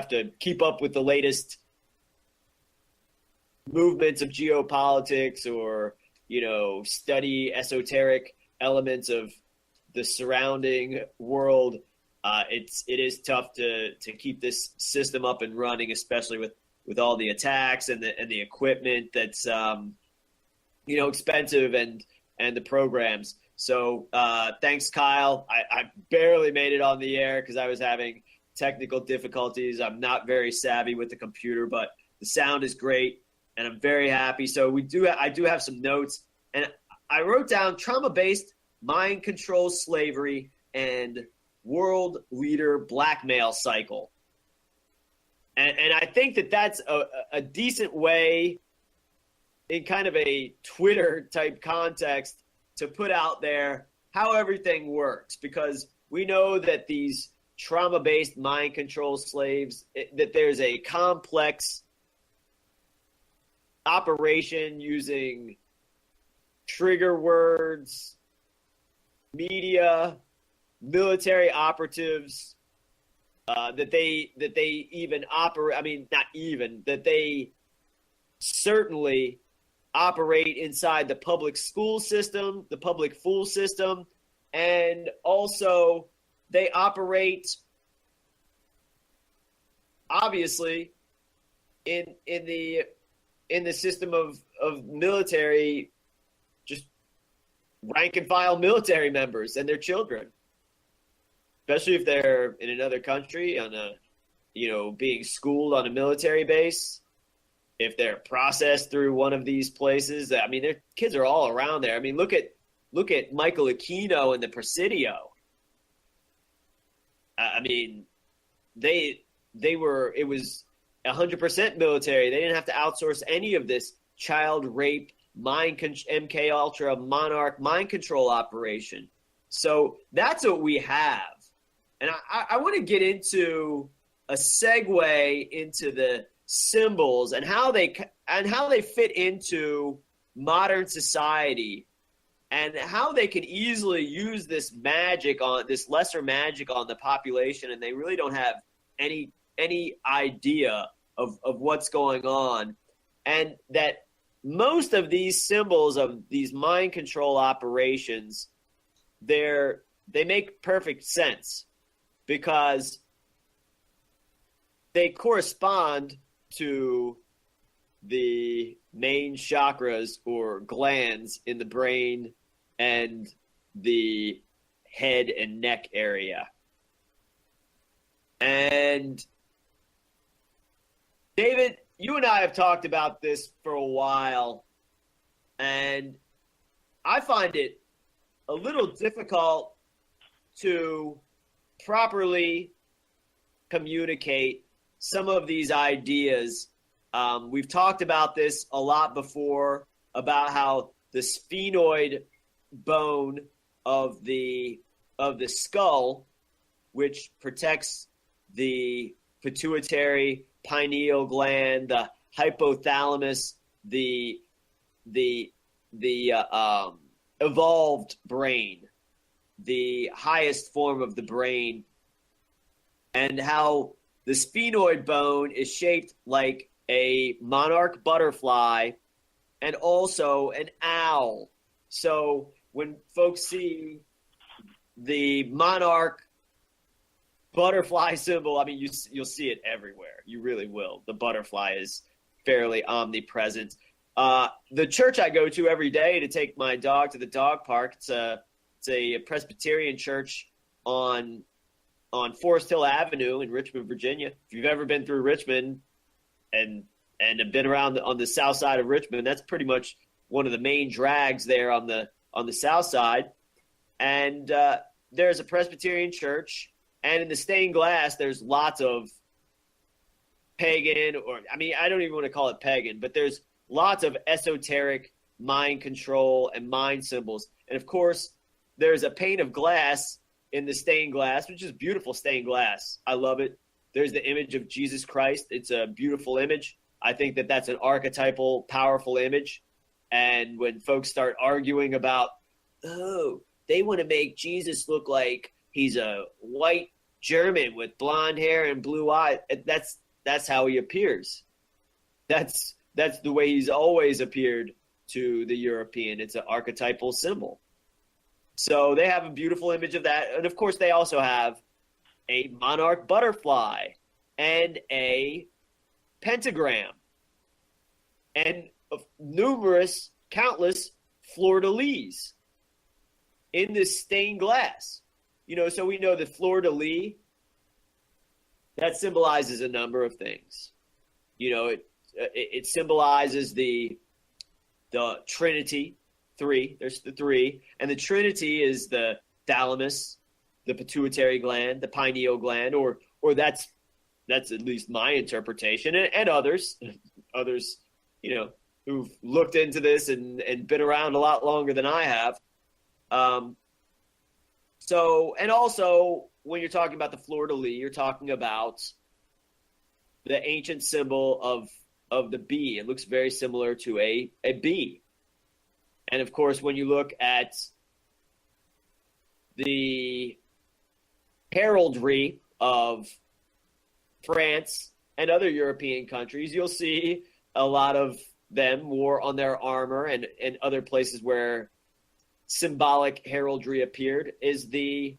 to keep up with the latest movements of geopolitics or study esoteric elements of the surrounding world. It is tough to keep this system up and running, especially with all the attacks and the equipment that's expensive and the programs. So thanks, Kyle. I barely made it on the air because I was having technical difficulties. I'm not very savvy with the computer, but the sound is great, and I'm very happy. So I do have some notes, and I wrote down trauma-based mind control slavery and world leader blackmail cycle. And I think that's a decent way in kind of a Twitter type context to put out there how everything works, because we know that these trauma-based mind control slaves, that there's a complex operation using trigger words, media, military operatives, that they even operate. I mean, not even that they certainly operate inside the public school system, the public fool system, and also they operate obviously in the system of military, just rank and file military members and their children, especially if they're in another country on being schooled on a military base. If they're processed through one of these places, I mean, their kids are all around there. I mean, look at Michael Aquino and the Presidio. I mean, it was 100% military. They didn't have to outsource any of this child rape, MK Ultra, Monarch mind control operation. So that's what we have. And I want to get into a segue into the symbols and how they fit into modern society, and how they can easily use this lesser magic on the population, and they really don't have any idea of what's going on. And that most of these symbols of these mind control operations, they make perfect sense because they correspond to the main chakras or glands in the brain and the head and neck area. And David, you and I have talked about this for a while, and I find it a little difficult to properly communicate some of these ideas. We've talked about this a lot before, about how the sphenoid bone of the skull, which protects the pituitary, pineal gland, the hypothalamus, the evolved brain, the highest form of the brain, and how the sphenoid bone is shaped like a monarch butterfly and also an owl. So when folks see the monarch butterfly symbol, I mean, you'll see it everywhere. You really will. The butterfly is fairly omnipresent. The church I go to every day to take my dog to the dog park, it's a Presbyterian church on Forest Hill Avenue in Richmond, Virginia. If you've ever been through Richmond and have been around on the south side of Richmond, that's pretty much one of the main drags there on the south side. And there's a Presbyterian church, and in the stained glass, there's lots of pagan, or I mean, I don't even want to call it pagan, but there's lots of esoteric mind control and mind symbols. And of course, there's a pane of glass in the stained glass, which is beautiful stained glass. I love it. There's the image of Jesus Christ. It's a beautiful image. I think that that's an archetypal, powerful image. And when folks start arguing about, oh, they want to make Jesus look like he's a white German with blonde hair and blue eyes, that's how he appears. That's the way he's always appeared to the European. It's an archetypal symbol. So they have a beautiful image of that. And of course, they also have a monarch butterfly and a pentagram and numerous, countless fleur-de-lis in this stained glass. You know, so we know that fleur-de-lis, that symbolizes a number of things. You know, it symbolizes the Trinity, three. There's the three. And the Trinity is the thalamus, the pituitary gland, the pineal gland, or that's at least my interpretation, and others, you know, who've looked into this and been around a lot longer than I have. So, and also when you're talking about the fleur-de-lis, you're talking about the ancient symbol of the bee. It looks very similar to a bee. And of course, when you look at the heraldry of France and other European countries, you'll see a lot of them wore on their armor, and other places where symbolic heraldry appeared is the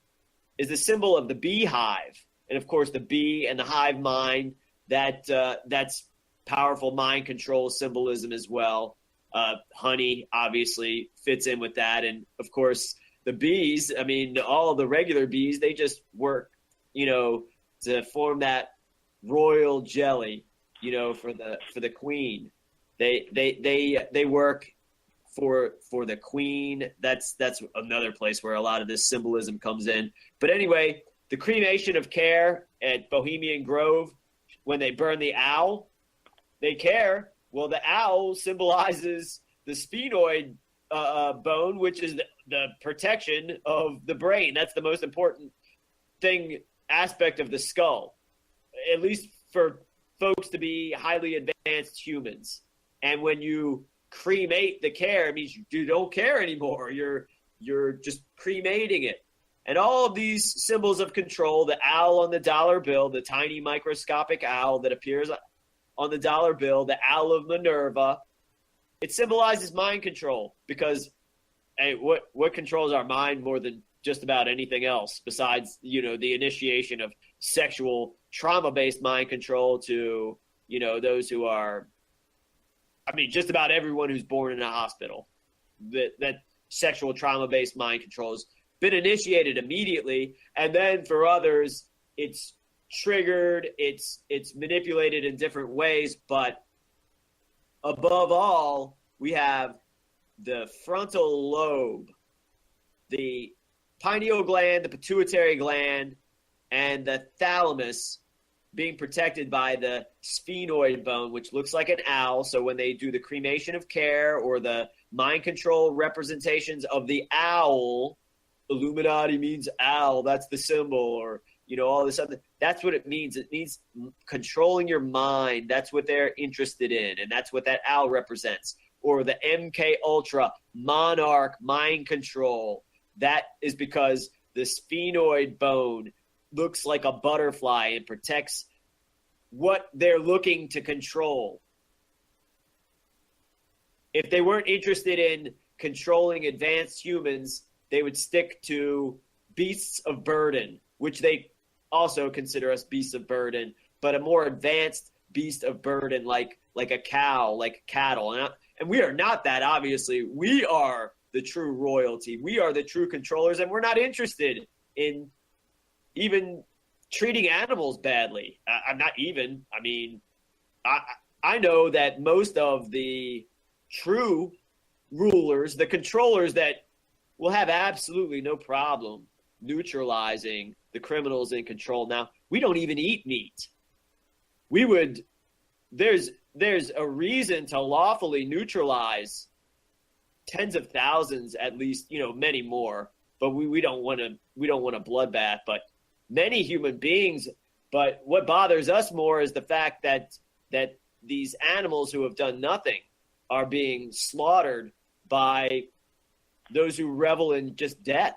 symbol of the beehive. And of course, the bee and the hive mind, that's powerful mind control symbolism as well. Honey obviously fits in with that. And of course, the bees, I mean, all of the regular bees, they just work, you know, to form that royal jelly, you know, for the queen. They work for the queen. That's another place where a lot of this symbolism comes in. But anyway, the cremation of care at Bohemian Grove, when they burn the owl, they care. Well, the owl symbolizes the sphenoid bone, which is the protection of the brain. That's the most important aspect of the skull, at least for folks to be highly advanced humans. And when you cremate the care, it means you don't care anymore. You're just cremating it. And all of these symbols of control, the owl on the dollar bill, the tiny microscopic owl that appears on the dollar bill, the owl of Minerva, it symbolizes mind control, because hey, what controls our mind more than just about anything else besides, you know, the initiation of sexual trauma-based mind control to, you know, those who are, I mean, just about everyone who's born in a hospital, that sexual trauma-based mind control has been initiated immediately. And then for others, it's triggered, it's manipulated in different ways. But above all, we have the frontal lobe, the pineal gland, the pituitary gland, and the thalamus being protected by the sphenoid bone, which looks like an owl. So when they do the cremation of care or the mind control representations of the owl, Illuminati means owl, that's the symbol, or, you know, all this other, that's what it means. It means controlling your mind. That's what they're interested in, and that's what that owl represents. Or the MK Ultra monarch mind control. that is because the sphenoid bone looks like a butterfly and protects what they're looking to control. If they weren't interested in controlling advanced humans, they would stick to beasts of burden, which they also consider us beasts of burden, but a more advanced beast of burden like a cow, like cattle. And we are not that, obviously. We are the true royalty. We are the true controllers, and we're not interested in even treating animals badly. I'm not even. I mean, I know that most of the true rulers, the controllers, that will have absolutely no problem neutralizing the criminals in control. Now, we don't even eat meat. We would, there's a reason to lawfully neutralize tens of thousands, at least, many more, but we don't want a bloodbath, but many human beings. But what bothers us more is the fact that these animals who have done nothing are being slaughtered by those who revel in just death.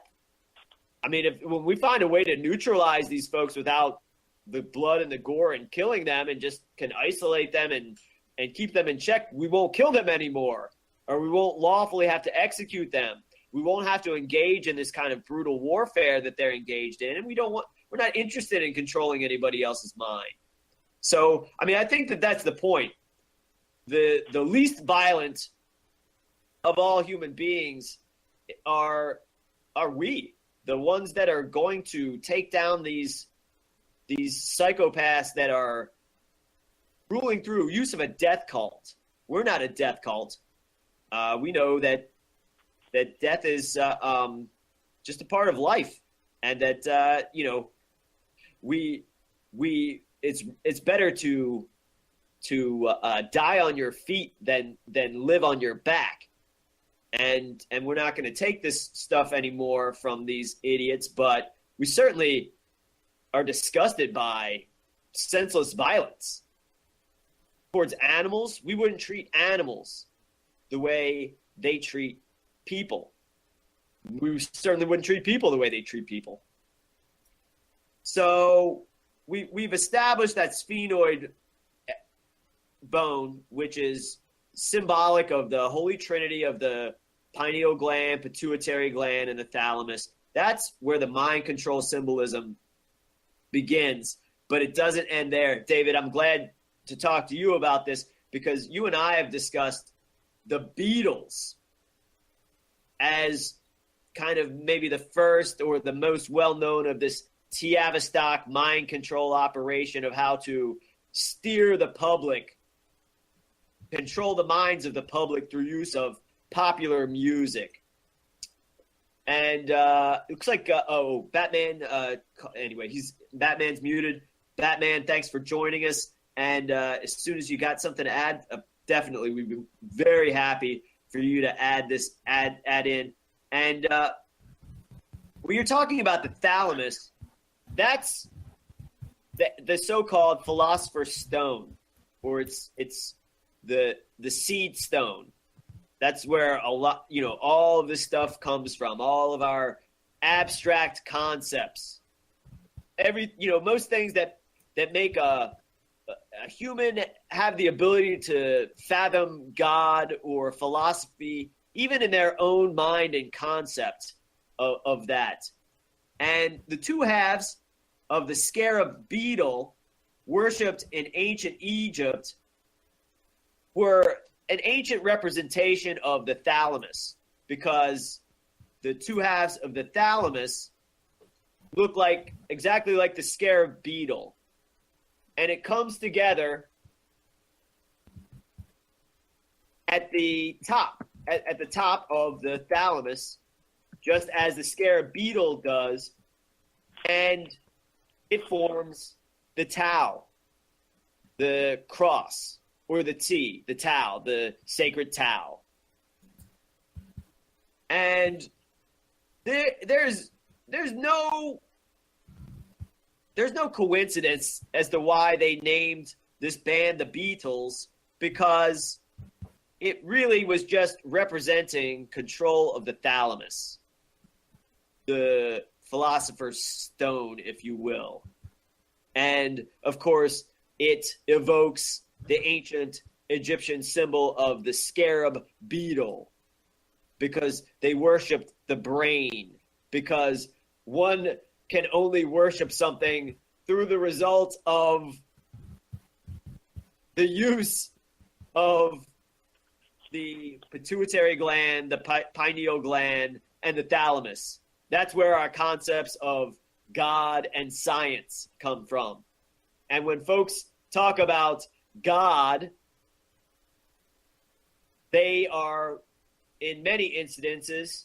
I mean, when we find a way to neutralize these folks without the blood and the gore and killing them, and just can isolate them and keep them in check, we won't kill them anymore, or we won't lawfully have to execute them. We won't have to engage in this kind of brutal warfare that they're engaged in, and we're not interested in controlling anybody else's mind. So, I mean, I think that's the point. The least violent of all human beings are we, the ones that are going to take down these psychopaths that are ruling through use of a death cult. We're not a death cult. We know that death is just a part of life, and that it's better to die on your feet than live on your back. And we're not going to take this stuff anymore from these idiots, but we certainly are disgusted by senseless violence towards animals. We wouldn't treat animals the way they treat people. We certainly wouldn't treat people the way they treat people. So we've established that sphenoid bone, which is symbolic of the holy trinity of the pineal gland, pituitary gland, and the thalamus. That's where the mind control symbolism begins, but it doesn't end there. David, I'm glad to talk to you about this, because you and I have discussed the Beatles as kind of maybe the first or the most well-known of this Tavistock mind control operation of how to steer the public, control the minds of the public through use of popular music. And it looks like Batman. Anyway, Batman's muted. Batman, thanks for joining us. And as soon as you got something to add, definitely we'd be very happy for you to add in. And when you're talking about the thalamus, that's the so-called philosopher's stone, or it's the seed stone. That's where a lot, all of this stuff comes from, all of our abstract concepts. Most things that make a human have the ability to fathom God or philosophy, even in their own mind and concept of that. And the two halves of the scarab beetle worshipped in ancient Egypt were an ancient representation of the thalamus, because the two halves of the thalamus look exactly like the scarab beetle. And it comes together at the top of the thalamus, just as the scarab beetle does, and it forms the Tau, the cross, or the T, the Tau, the sacred Tau. And there's no coincidence as to why they named this band the Beatles, because it really was just representing control of the thalamus. the philosopher's stone, if you will. And, of course, it evokes the ancient Egyptian symbol of the scarab beetle because they worshipped the brain, because one can only worship something through the result of the use of the pituitary gland, the pineal gland, and the thalamus. That's where our concepts of God and science come from. And when folks talk about God, they are, in many incidences,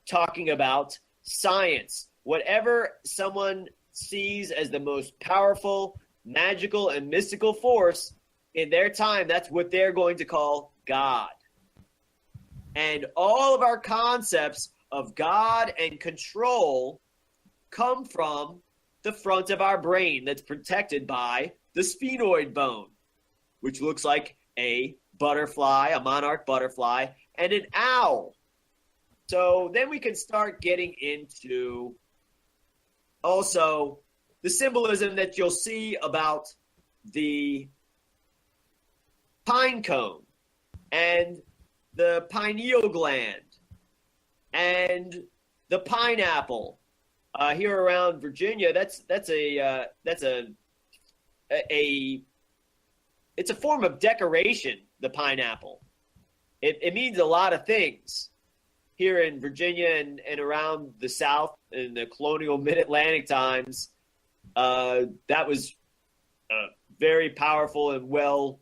talking about science. Whatever someone sees as the most powerful, magical, and mystical force in their time, that's what they're going to call God. And all of our concepts of God and control come from the front of our brain that's protected by the sphenoid bone, which looks like a butterfly, a monarch butterfly, and an owl. So then we can start getting into also the symbolism that you'll see about the pine cone and the pineal gland and the pineapple. Here around Virginia, it's a form of decoration, the pineapple. It means a lot of things here in Virginia and around the South in the colonial mid-Atlantic times. That was a very powerful and well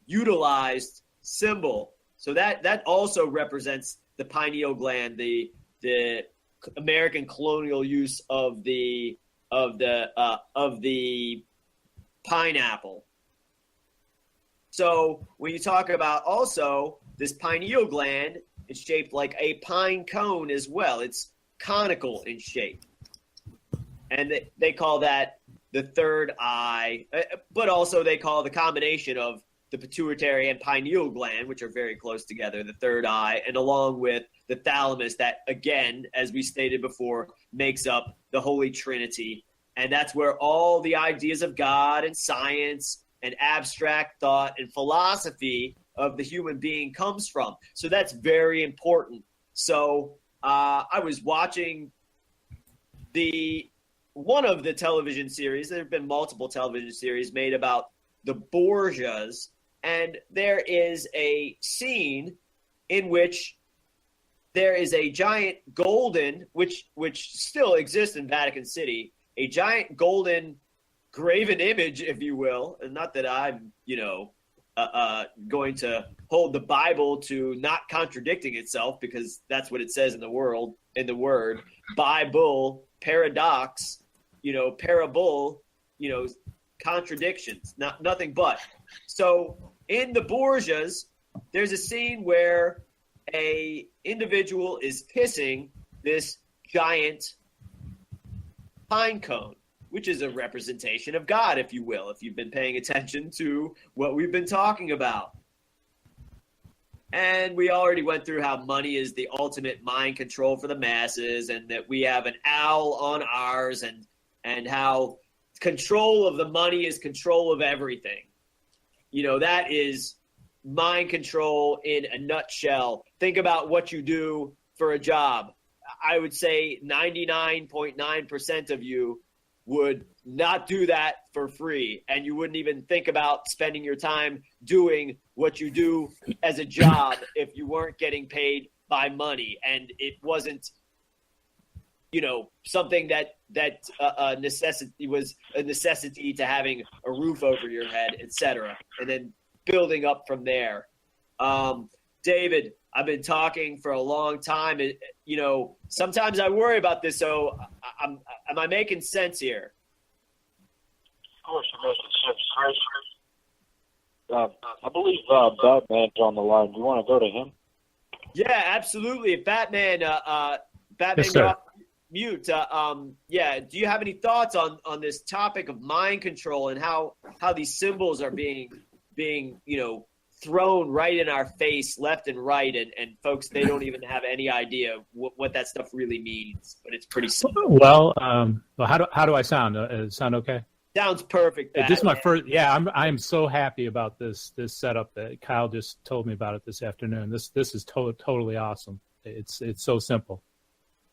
utilized symbol. So that also represents the pineal gland, the American colonial use of the pineapple. So when you talk about also this pineal gland, it's shaped like a pine cone as well. It's conical in shape. And they call that the third eye, but also they call the combination of the pituitary and pineal gland, which are very close together, the third eye, and along with the thalamus that, again, as we stated before, makes up the Holy Trinity. And that's where all the ideas of God and science and abstract thought and philosophy of the human being comes from. So that's very important. So I was watching one of the television series. There have been multiple television series made about the Borgias, and there is a scene in which there is a giant golden, which still exists in Vatican City, a giant golden graven image, if you will. And not that I'm, going to hold the Bible to not contradicting itself, because that's what it says in the word Bible, paradox, parable, contradictions, nothing but. So in the Borgias, there's a scene where a individual is kissing this giant pine cone, which is a representation of God, if you will, if you've been paying attention to what we've been talking about. And we already went through how money is the ultimate mind control for the masses, and that we have an owl on ours, and how control of the money is control of everything. That is mind control in a nutshell. Think about what you do for a job. I would say 99.9% of you would not do that for free, and you wouldn't even think about spending your time doing what you do as a job if you weren't getting paid by money and it wasn't something that was a necessity to having a roof over your head, etc., and then building up from there. David, I've been talking for a long time. Sometimes I worry about this. So, am I making sense here? Of course, you're making sense. I believe Batman's on the line. Do you want to go to him? Yeah, absolutely. Batman, Yes, you're off mute. Do you have any thoughts on this topic of mind control and how these symbols are being thrown right in our face left and right, and folks, they don't even have any idea what that stuff really means, but it's pretty simple. Well, how do I sound? Sound okay? Sounds perfect, This is my Batman. first. Yeah, I'm so happy about this setup that Kyle just told me about it this afternoon. This is totally awesome. It's so simple,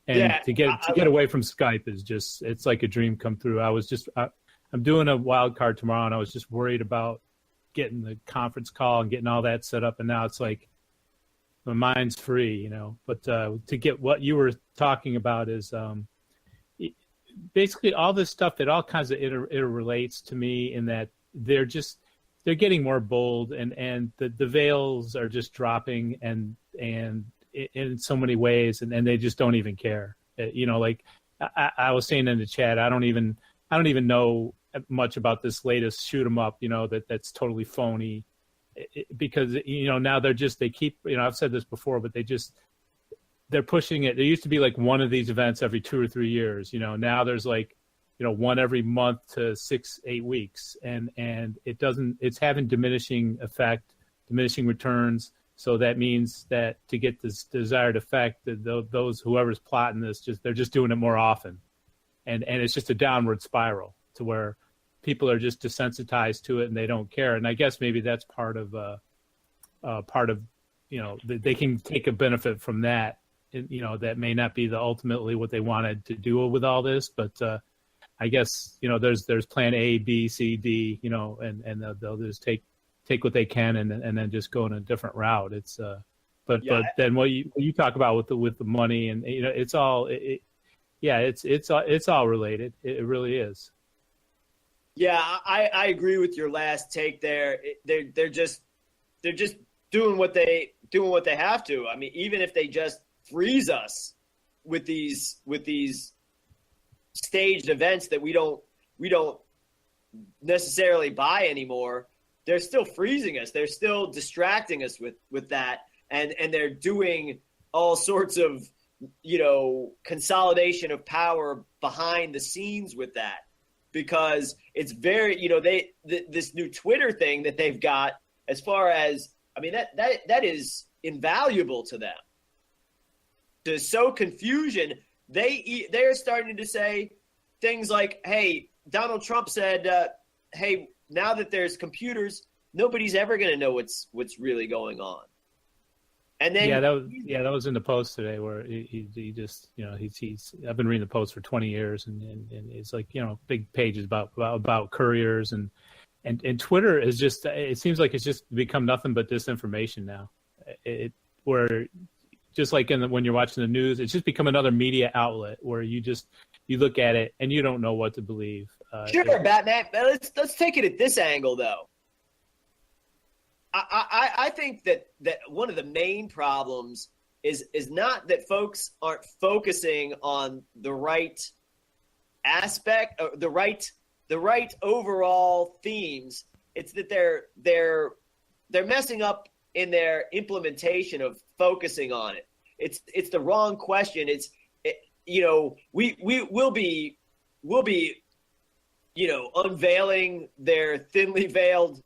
and Yeah, to get away from Skype is just, it's like a dream come true. I'm doing a wild card tomorrow, and I was just worried about getting the conference call and getting all that set up, and now it's like my mind's free, you know. But to get what you were talking about is basically all this stuff. It all kinds of interrelates to me in that they're getting more bold, and the veils are just dropping, and in so many ways, and they just don't even care. You know, like I was saying in the chat, I don't even know much about this latest shoot 'em up, you know, that's totally phony, because, you know, now they keep, you know, I've said this before, but they're pushing it. There used to be like one of these events every 2 or 3 years, you know. Now there's like, you know, one every month to 6-8 weeks, and it's having diminishing effect, diminishing returns. So that means that to get this desired effect, those whoever's plotting this, they're just doing it more often, and it's just a downward spiral to where people are just desensitized to it and they don't care. And I guess maybe that's part of you know, they can take a benefit from that. You know, that may not be ultimately what they wanted to do with all this, but I guess, you know, there's plan A, B, C, D, you know, and they'll just take what they can and then just go in a different route. It's but then what you talk about with the money, and, you know, it's all it's all related. It really is. Yeah, I agree with your last take there. They're just doing what they have to. I mean, even if they just freeze us with these staged events that we don't necessarily buy anymore, they're still freezing us. They're still distracting us with that, and they're doing all sorts of, you know, consolidation of power behind the scenes with that, because it's very, you know, this new Twitter thing that they've got, as far as, I mean, that is invaluable to them. To sow confusion, they're starting to say things like, "Hey, Donald Trump said, hey, now that there's computers, nobody's ever going to know what's really going on." And then that was in the Post today, where he just, you know, he's I've been reading the Post for 20 years, and it's like, you know, big pages about couriers, and Twitter is just, it seems like it's just become nothing but disinformation now. Where just like when you're watching the news, it's just become another media outlet where you look at it and you don't know what to believe. Sure, Batman. Let's take it at this angle, though. I think that one of the main problems is not that folks aren't focusing on the right aspect, or the right overall themes. It's that they're messing up in their implementation of focusing on it. It's the wrong question. You know, we'll be, you know, unveiling their thinly veiled,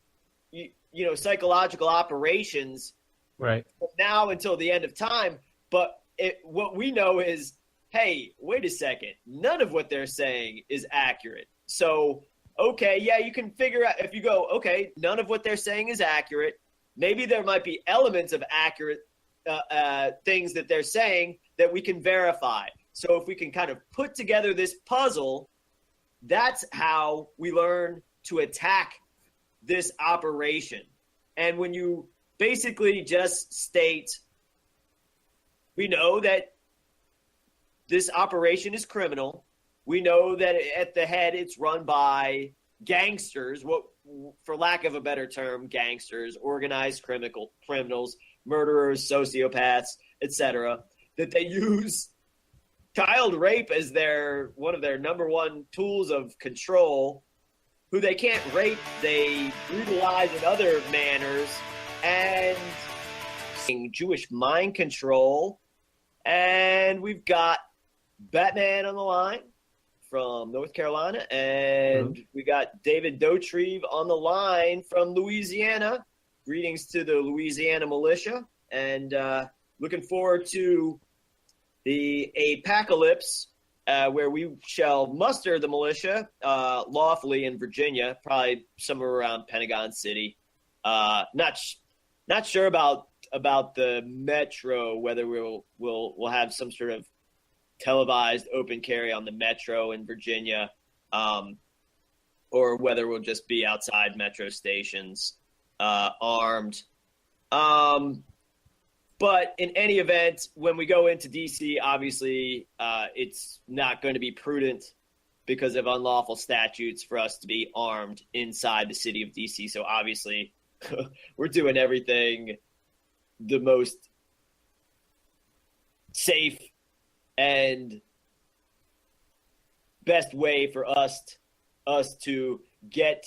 you know, psychological operations right from now until the end of time. But what we know is, hey, wait a second, none of what they're saying is accurate. So, okay, yeah, you can figure out, if you go, okay, none of what they're saying is accurate. Maybe there might be elements of accurate things that they're saying that we can verify. So if we can kind of put together this puzzle, that's how we learn to attack this operation. And when you basically just state, we know that this operation is criminal. We know that at the head it's run by gangsters, for lack of a better term, gangsters, organized criminals, murderers, sociopaths, etc., that they use child rape as one of their number one tools of control. Who they can't rape, they brutalize in other manners, and Jewish mind control. And we've got Batman on the line from North Carolina, and we got David Dotrieve on the line from Louisiana. greetings to the Louisiana militia, and looking forward to the apocalypse, where we shall muster the militia lawfully in Virginia, probably somewhere around Pentagon City. Not sure about the metro, whether we'll have some sort of televised open carry on the metro in Virginia, or whether we'll just be outside metro stations, armed. But in any event, when we go into D.C., obviously it's not going to be prudent because of unlawful statutes for us to be armed inside the city of D.C. So obviously we're doing everything the most safe and best way for us to get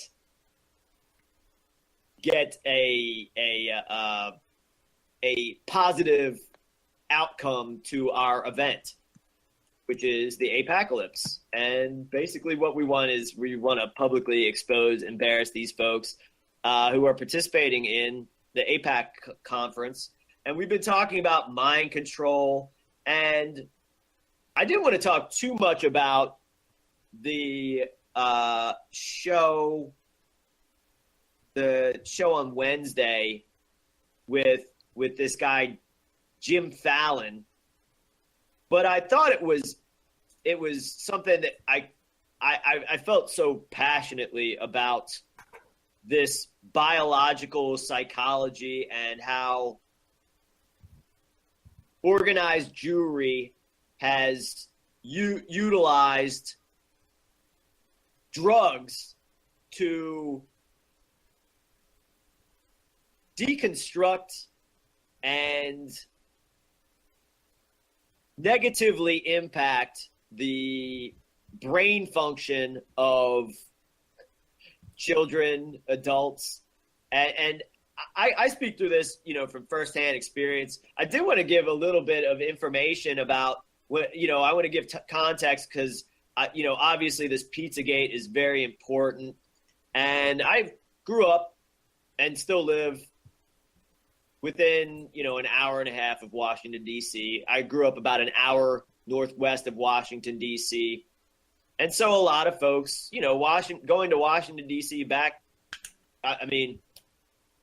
a positive outcome to our event, which is the apocalypse. And basically what we want to publicly expose, embarrass these folks who are participating in the APAC conference. And we've been talking about mind control, and I didn't want to talk too much about the show on Wednesday with this guy Jim Fallon, but I thought it was something that I felt so passionately about, this biological psychology and how organized Jewry has utilized drugs to deconstruct and negatively impact the brain function of children, adults, and I speak through this, from firsthand experience. I did want to give a little bit of information about what, I want to give context because, obviously this Pizzagate is very important. And I grew up and still live within, an hour and a half of Washington, D.C. I grew up about an hour northwest of Washington, D.C. And so a lot of folks, going to Washington, D.C. back,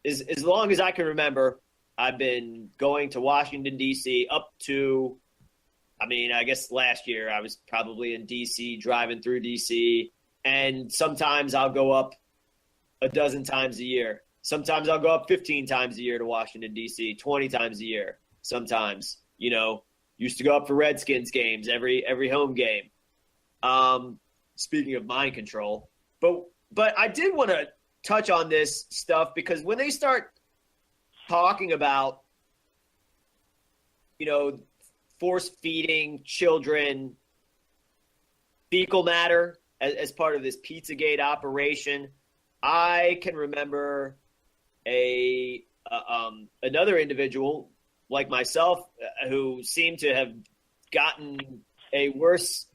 as long as I can remember, I've been going to Washington, D.C. up to, I guess last year I was probably in D.C., driving through D.C., and sometimes I'll go up a dozen times a year. Sometimes I'll go up 15 times a year to Washington, D.C., 20 times a year. Sometimes, used to go up for Redskins games, every home game. Speaking of mind control, but I did want to touch on this stuff because when they start talking about, force feeding children fecal matter as part of this Pizzagate operation, I can remember another individual like myself who seemed to have gotten a worse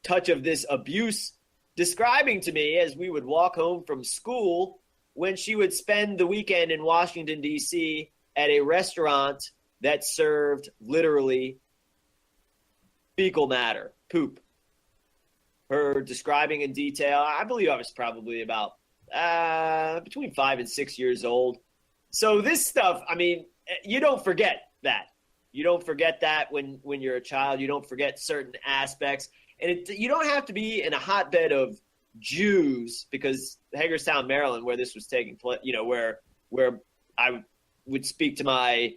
touch of this abuse, describing to me as we would walk home from school when she would spend the weekend in Washington, D.C. at a restaurant that served literally fecal matter, poop. Her describing in detail, I believe I was probably about between 5 and 6 years old. So this stuff, you don't forget that. You don't forget that when you're a child. You don't forget certain aspects. And you don't have to be in a hotbed of Jews, because Hagerstown, Maryland, where this was taking place, where I would speak to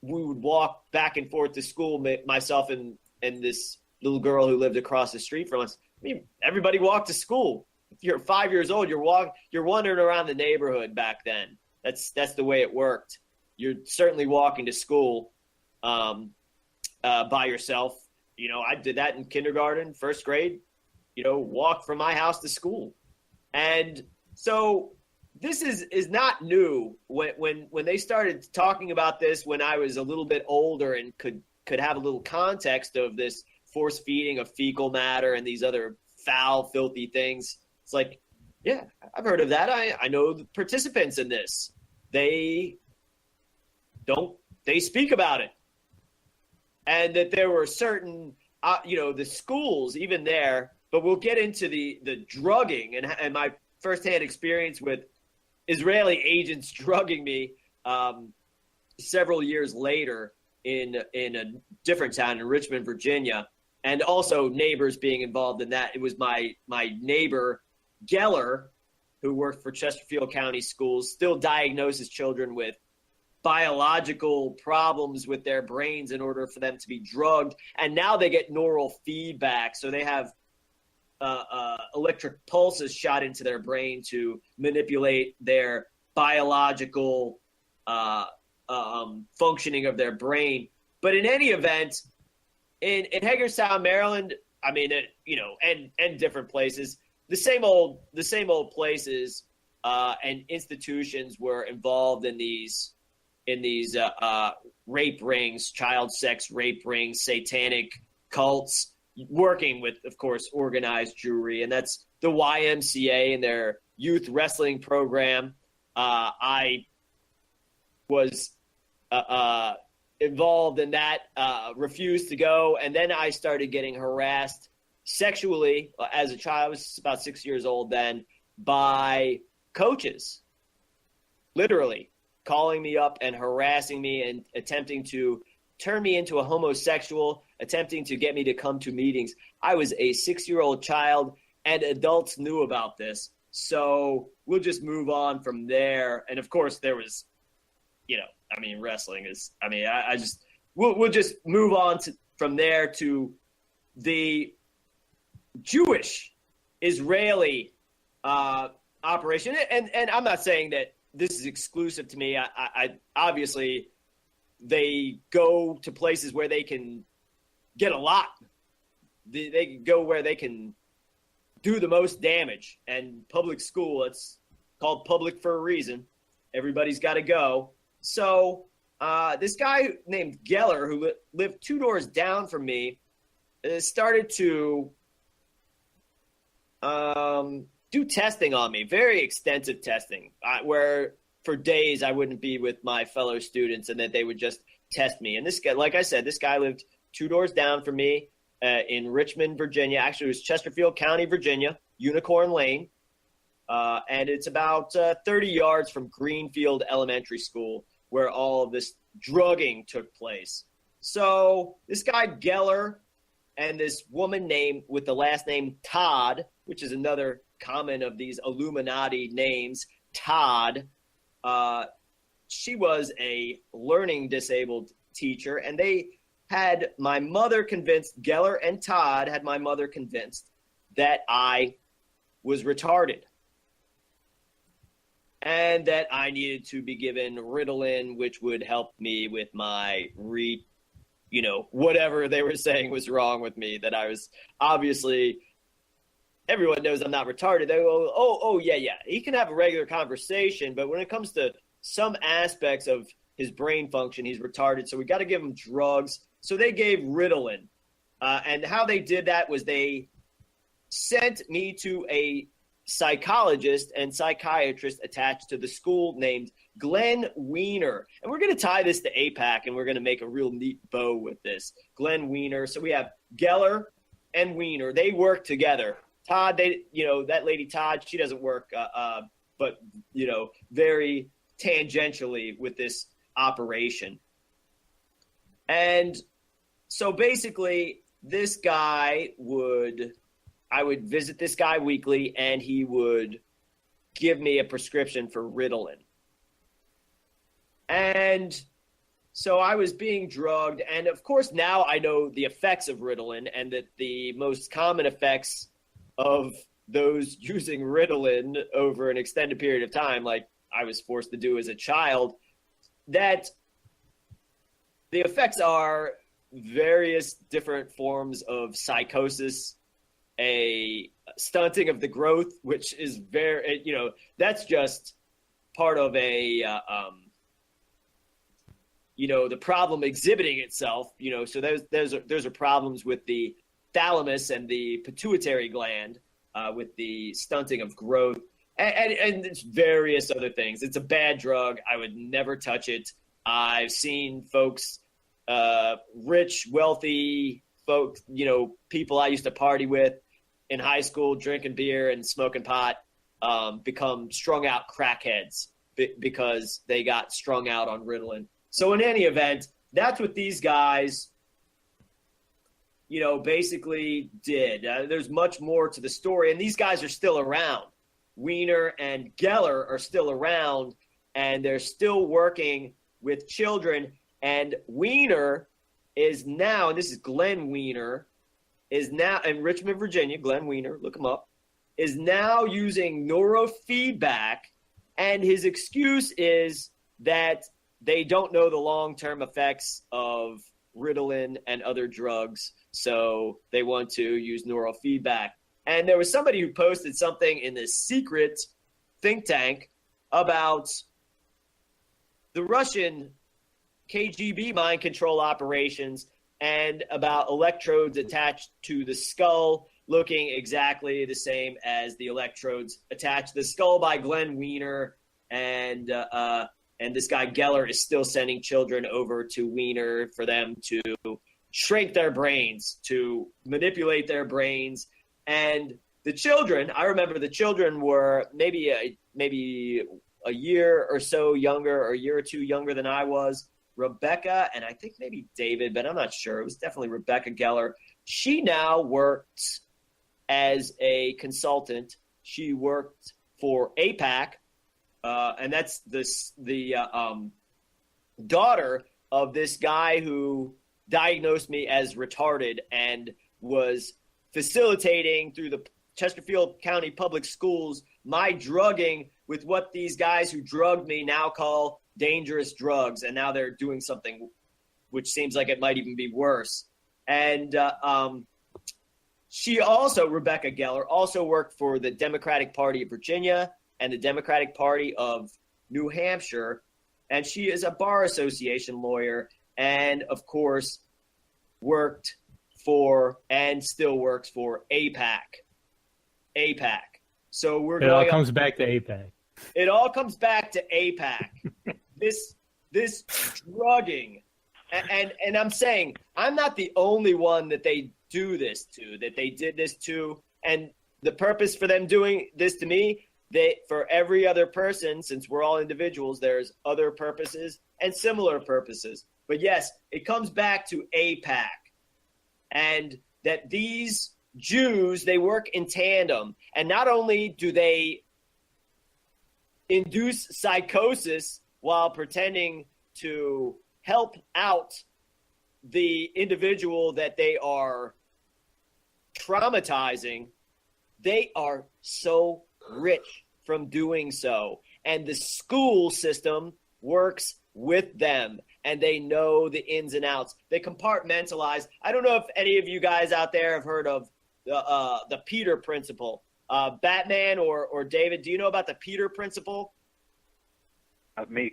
we would walk back and forth to school, myself and this little girl who lived across the street from us. Everybody walked to school. If you're 5 years old, you're wandering around the neighborhood back then. That's the way it worked. You're certainly walking to school by yourself. I did that in kindergarten, first grade, walked from my house to school. And so this is not new. When they started talking about this when I was a little bit older and could have a little context of this force feeding of fecal matter and these other foul, filthy things, it's like, yeah, I've heard of that. I know the participants in this. they speak about it. And that there were certain, the schools even there, but we'll get into the drugging and my firsthand experience with Israeli agents drugging me several years later in a different town in Richmond, Virginia, and also neighbors being involved in that. It was my neighbor, Geller, who worked for Chesterfield County Schools, still diagnoses children with biological problems with their brains in order for them to be drugged. And now they get neural feedback. So they have electric pulses shot into their brain to manipulate their biological functioning of their brain. But in any event, in Hagerstown, Maryland, I mean, and different places, the same old places and institutions were involved in these rape rings, child sex rape rings, satanic cults, working with, of course, organized Jewry, and that's the YMCA and their youth wrestling program. I was involved in that, refused to go, and then I started getting harassed sexually as a child. I was about 6 years old then, by coaches, literally calling me up and harassing me and attempting to turn me into a homosexual, attempting to get me to come to meetings. I was a 6-year-old child, and adults knew about this. So we'll just move on from there. And of course there was, wrestling is, we'll just move on from there to the Jewish Israeli operation. And I'm not saying that this is exclusive to me. I obviously they go to places where they can get a lot. They can go where they can do the most damage. And public school, it's called public for a reason. Everybody's got to go. So this guy named Geller, who lived 2 doors down from me, started to do testing on me, very extensive testing, where for days I wouldn't be with my fellow students and that they would just test me. And this guy, like I said, this guy lived 2 doors down from me in Richmond, Virginia. Actually, it was Chesterfield County, Virginia, Unicorn Lane. And it's about 30 yards from Greenfield Elementary School, where all of this drugging took place. So this guy Geller and this woman named with the last name Todd, which is another common of these Illuminati names, Todd, she was a learning disabled teacher, and they had my mother convinced, Geller and Todd had my mother convinced that I was retarded and that I needed to be given Ritalin, which would help me with my whatever they were saying was wrong with me, that I was obviously, everyone knows I'm not retarded. They go, oh, yeah. He can have a regular conversation, but when it comes to some aspects of his brain function, he's retarded. So we got to give him drugs. So they gave Ritalin. And how they did that was they sent me to a psychologist and psychiatrist attached to the school named Glenn Weiner. And we're going to tie this to APAC, and we're going to make a real neat bow with this. Glenn Weiner. So we have Geller and Weiner. They work together. Todd, that lady Todd, she doesn't work, but very tangentially with this operation. And so basically this guy I would visit this guy weekly, and he would give me a prescription for Ritalin. And so I was being drugged. And of course, now I know the effects of Ritalin, and that the most common effects of those using Ritalin over an extended period of time, like I was forced to do as a child, that the effects are various different forms of psychosis, a stunting of the growth, which is very, that's just part of the problem exhibiting itself, so those are problems with the thalamus and the pituitary gland, with the stunting of growth. and it's various other things. It's a bad drug. I would never touch it. I've seen folks, rich, wealthy folks, people I used to party with in high school, drinking beer and smoking pot, become strung out crackheads because they got strung out on Ritalin. So in any event, that's what these guys, basically did. There's much more to the story, and these guys are still around. Weiner and Geller are still around, and they're still working with children. And Weiner is now, and this is Glenn Weiner, is now in Richmond, Virginia. Glenn Weiner, look him up, is now using neurofeedback, and his excuse is that they don't know the long-term effects of Ritalin and other drugs, so they want to use neurofeedback. And there was somebody who posted something in this secret think tank about the Russian KGB mind control operations and about electrodes attached to the skull looking exactly the same as the electrodes attached to the skull by Glenn Weiner. And this guy Geller is still sending children over to Weiner for them to shrink their brains, to manipulate their brains. And the children, I remember the children were maybe a year or so younger, or a year or two younger than I was. Rebecca, and I think maybe David, but I'm not sure. It was definitely Rebecca Geller. She now works as a consultant. She worked for APAC, and that's the daughter of this guy who diagnosed me as retarded and was facilitating through the Chesterfield County Public Schools my drugging with what these guys who drugged me now call dangerous drugs, and now they're doing something which seems like it might even be worse. And she also, Rebecca Geller, also worked for the Democratic Party of Virginia and the Democratic Party of New Hampshire, and she is a bar association lawyer, and of course worked for and still works for APAC. So we're it all comes back to APAC. It all comes back to APAC. this drugging, and I'm saying I'm not the only one that they do this to, that they did this to, and the purpose for them doing this to me, for every other person, since we're all individuals, there's other purposes and similar purposes. But yes, it comes back to APAC, and that these Jews, they work in tandem, and not only do they induce psychosis while pretending to help out the individual that they are traumatizing, they are so rich from doing so. And the school system works with them, and they know the ins and outs. They compartmentalize. I don't know if any of you guys out there have heard of the Peter Principle. Batman or David, do you know about the Peter Principle? Me.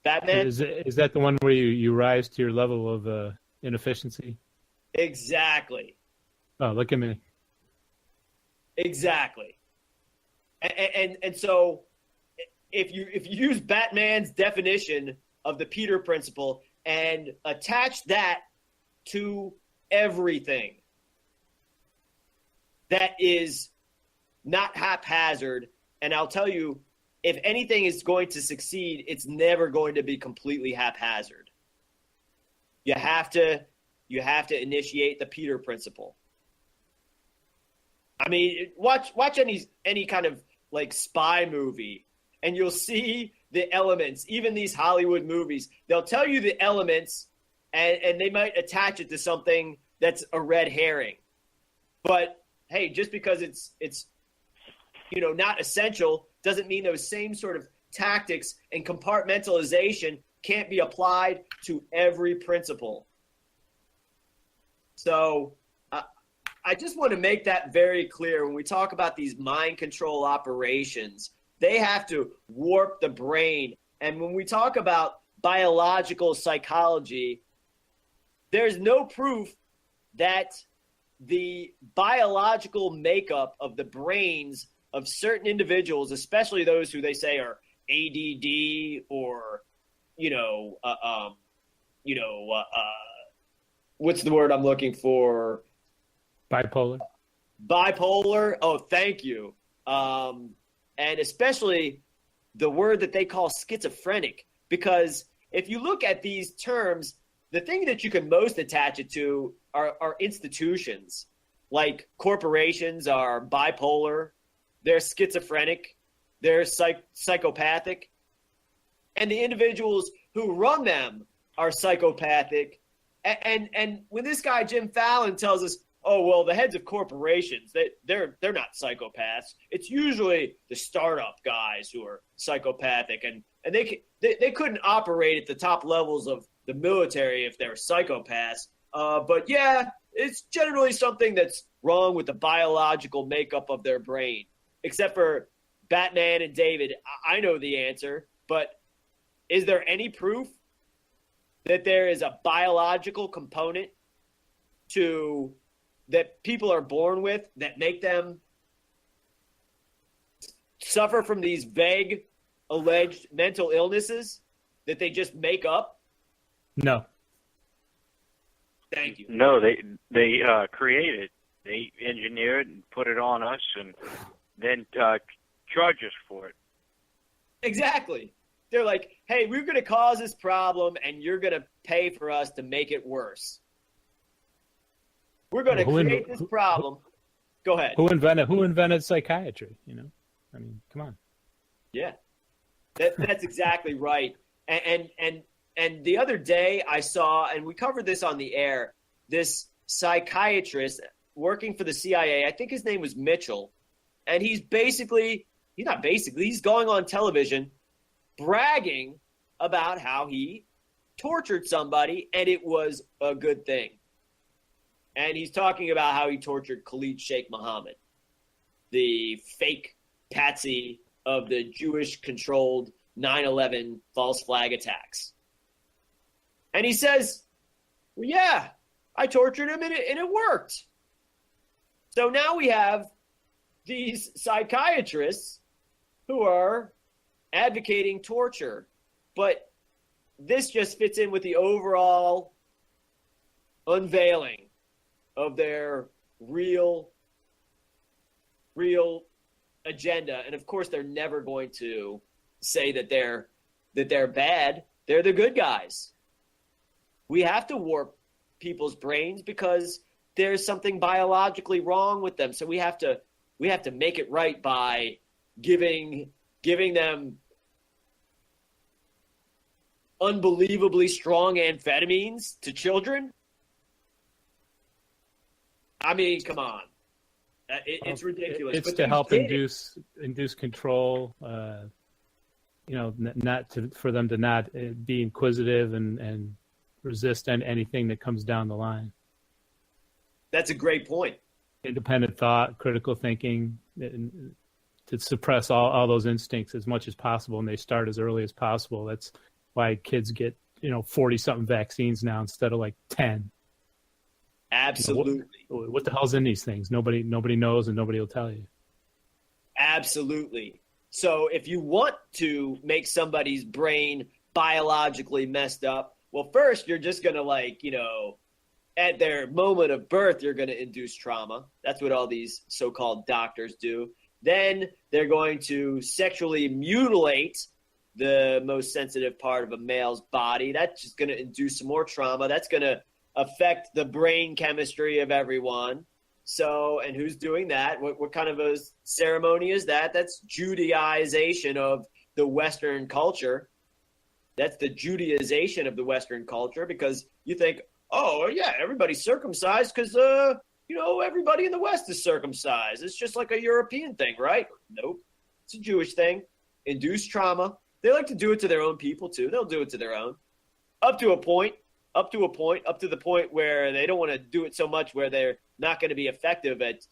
Batman? Is that the one where you rise to your level of inefficiency? Exactly. Oh, look at me. Exactly. And so if you use Batman's definition of the Peter Principle and attach that to everything that is not haphazard, and I'll tell you, if anything is going to succeed, it's never going to be completely haphazard. You have to initiate the Peter Principle. I mean, watch any kind of like spy movie, and you'll see the elements. Even these Hollywood movies, they'll tell you the elements, and they might attach it to something that's a red herring. But hey, just because it's not essential doesn't mean those same sort of tactics and compartmentalization can't be applied to every principle. So I just want to make that very clear. When we talk about these mind control operations, they have to warp the brain. And when we talk about biological psychology, there's no proof that the biological makeup of the brains of certain individuals, especially those who they say are ADD or, what's the word I'm looking for? Bipolar. Bipolar. Oh, thank you. And especially the word that they call schizophrenic, because if you look at these terms, the thing that you can most attach it to are institutions. Like corporations are bipolar, they're schizophrenic, they're psychopathic, and the individuals who run them are psychopathic. And when this guy Jim Fallon tells us, oh well, the heads of corporations, they're not psychopaths. It's usually the startup guys who are psychopathic, and they couldn't operate at the top levels of the military if they're psychopaths. But yeah, it's generally something that's wrong with the biological makeup of their brain. Except for Batman and David, I know the answer, but is there any proof that there is a biological component to that people are born with that make them suffer from these vague alleged mental illnesses that they just make up? No. Thank you. No, they created, they engineered and put it on us, and then charge us for it. Exactly. They're like, hey, we're going to cause this problem, and you're going to pay for us to make it worse. We're going to create this problem. Go ahead. Who invented psychiatry? I mean, come on. Yeah, that's exactly right. And the other day I saw, and we covered this on the air, this psychiatrist working for the CIA. I think his name was Mitchell, and he's going on television bragging about how he tortured somebody, and it was a good thing. And he's talking about how he tortured Khalid Sheikh Mohammed, the fake patsy of the Jewish-controlled 9/11 false flag attacks. And he says, well, yeah, I tortured him and it worked. So now we have these psychiatrists who are advocating torture. But this just fits in with the overall unveiling of their real agenda. And of course, they're never going to say that they're bad. They're the good guys. We have to warp people's brains because there's something biologically wrong with them. So we have to make it right by giving them unbelievably strong amphetamines to children. I mean, come on. It's ridiculous. It's to help induce control, for them to not be inquisitive and resist anything that comes down the line. That's a great point. Independent thought, critical thinking, to suppress all those instincts as much as possible, and they start as early as possible. That's why kids get 40-something vaccines now instead of like 10. Absolutely. What the hell's in these things? Nobody knows, and nobody will tell you. Absolutely. So if you want to make somebody's brain biologically messed up, well, first you're just going to at their moment of birth, you're going to induce trauma. That's what all these so-called doctors do. Then they're going to sexually mutilate the most sensitive part of a male's body. That's just going to induce some more trauma. That's going to affect the brain chemistry of everyone. So, and who's doing that? What kind of a ceremony is that? That's Judaization of the Western culture. That's the Judaization of the Western culture, because you think, oh, yeah, everybody's circumcised because, everybody in the West is circumcised. It's just like a European thing, right? Nope. It's a Jewish thing. Induce trauma. They like to do it to their own people, too. They'll do it to their own. Up to the point where they don't want to do it so much where they're not going to be effective at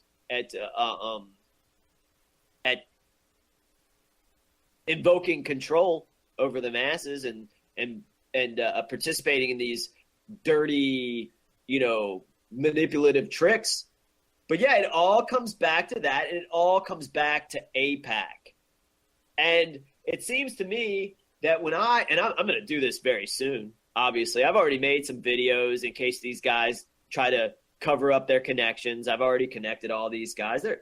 invoking control over the masses and participating in these dirty, manipulative tricks. But yeah, it all comes back to that, and it all comes back to AIPAC. And it seems to me that I'm going to do this very soon, obviously. I've already made some videos in case these guys try to cover up their connections. I've already connected all these guys. They're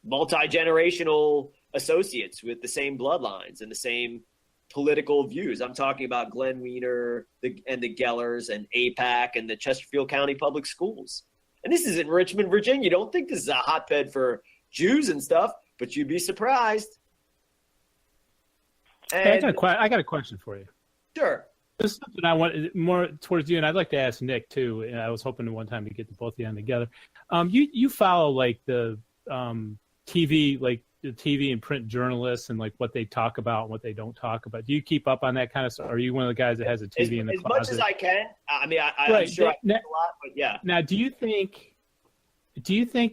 multi-generational associates with the same bloodlines and the same political views. I'm talking about Glenn Wiener and the Gellers and AIPAC and the Chesterfield County Public Schools. And this is in Richmond, Virginia. Don't think this is a hotbed for Jews and stuff, but you'd be surprised. And I got a question for you. Sure. This is something I want more towards you, and I'd like to ask Nick too. And I was hoping one time to get the both of you on together. You follow like the TV, like the TV and print journalists, and like what they talk about and what they don't talk about. Do you keep up on that kind of stuff? Or are you one of the guys that has a TV in the closet? As much as I can. I'm sure I do a lot, but yeah. Now, do you think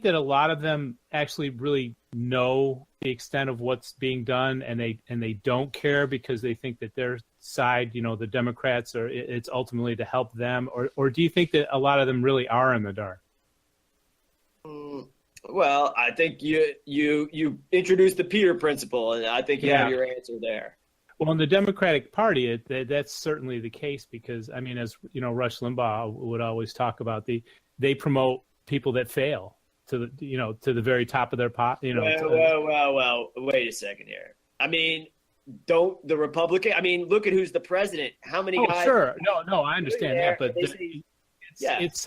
that a lot of them actually really know the extent of what's being done, and they don't care because they think that their side, the Democrats, it's ultimately to help them, or do you think that a lot of them really are in the dark? Well, I think you introduced the Peter principle, and I think you have your answer there. Well, in the Democratic Party, that's certainly the case because, as Rush Limbaugh would always talk about, they promote people that fail to the very top of their pot. Well, wait a second here. Don't the Republican? Look at who's the president. How many guys? Sure. No, I understand that, but it's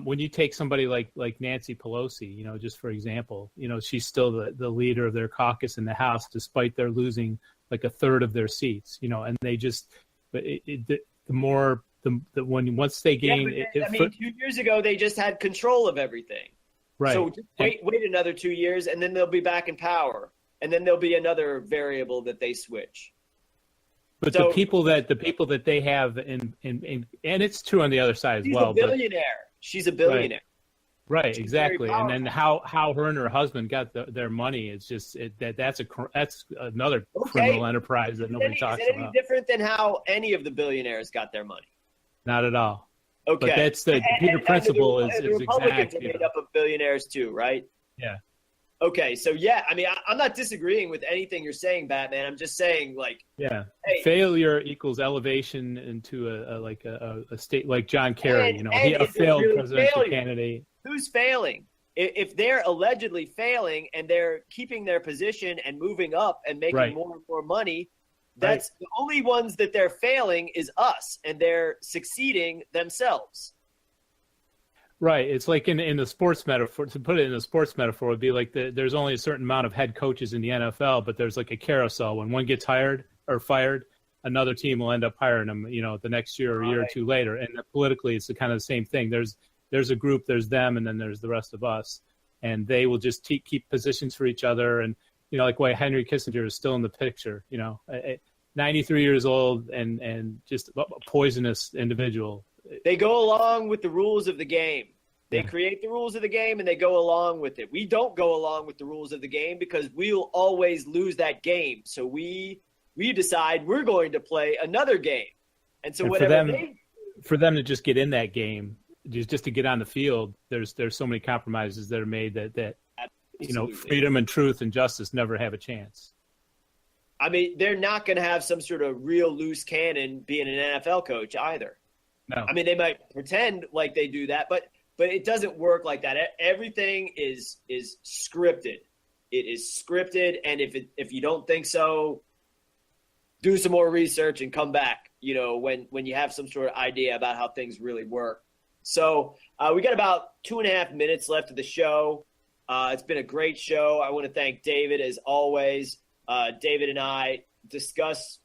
when you take somebody like Nancy Pelosi, just for example, she's still the leader of their caucus in the House, despite their losing like a third of their seats, and they just, once they gain. 2 years ago they just had control of everything. Right. So just wait another 2 years, and then they'll be back in power, and then there'll be another variable that they switch. But the people that they have and it's true on the other side as well. She's a billionaire. She's a billionaire. Right, exactly. And then how her and her husband got their money is just that's another criminal enterprise that nobody talks about. Is it any different than how any of the billionaires got their money? Not at all. Okay. But that's the Peter principle is Republicans exact. are made up of billionaires too, right? Yeah. Okay, so yeah, I'm not disagreeing with anything you're saying, Batman. I'm just saying, hey, failure equals elevation into a state like John Kerry. He a failed presidential candidate. Who's failing? If they're allegedly failing and they're keeping their position and moving up and making more and more money, that's the only ones that they're failing is us, and they're succeeding themselves. Right. It's like in the sports metaphor, to put it in a sports metaphor, would be like there's only a certain amount of head coaches in the NFL, but there's like a carousel. When one gets hired or fired, another team will end up hiring them, the next year or a year or two later. And politically, it's kind of the same thing. There's a group, there's them, and then there's the rest of us. And they will just keep positions for each other. And, like why Henry Kissinger is still in the picture, 93 years old and just a poisonous individual. They go along with the rules of the game. They create the rules of the game and they go along with it. We don't go along with the rules of the game because we'll always lose that game. So we decide we're going to play another game. And so for them to just get in that game, just to get on the field, there's so many compromises that are made that freedom and truth and justice never have a chance. They're not going to have some sort of real loose cannon being an NFL coach either. No. They might pretend like they do that, but it doesn't work like that. Everything is scripted. It is scripted, and if you don't think so, do some more research and come back, when you have some sort of idea about how things really work. So we got about 2.5 minutes left of the show. It's been a great show. I want to thank David, as always. David and I discuss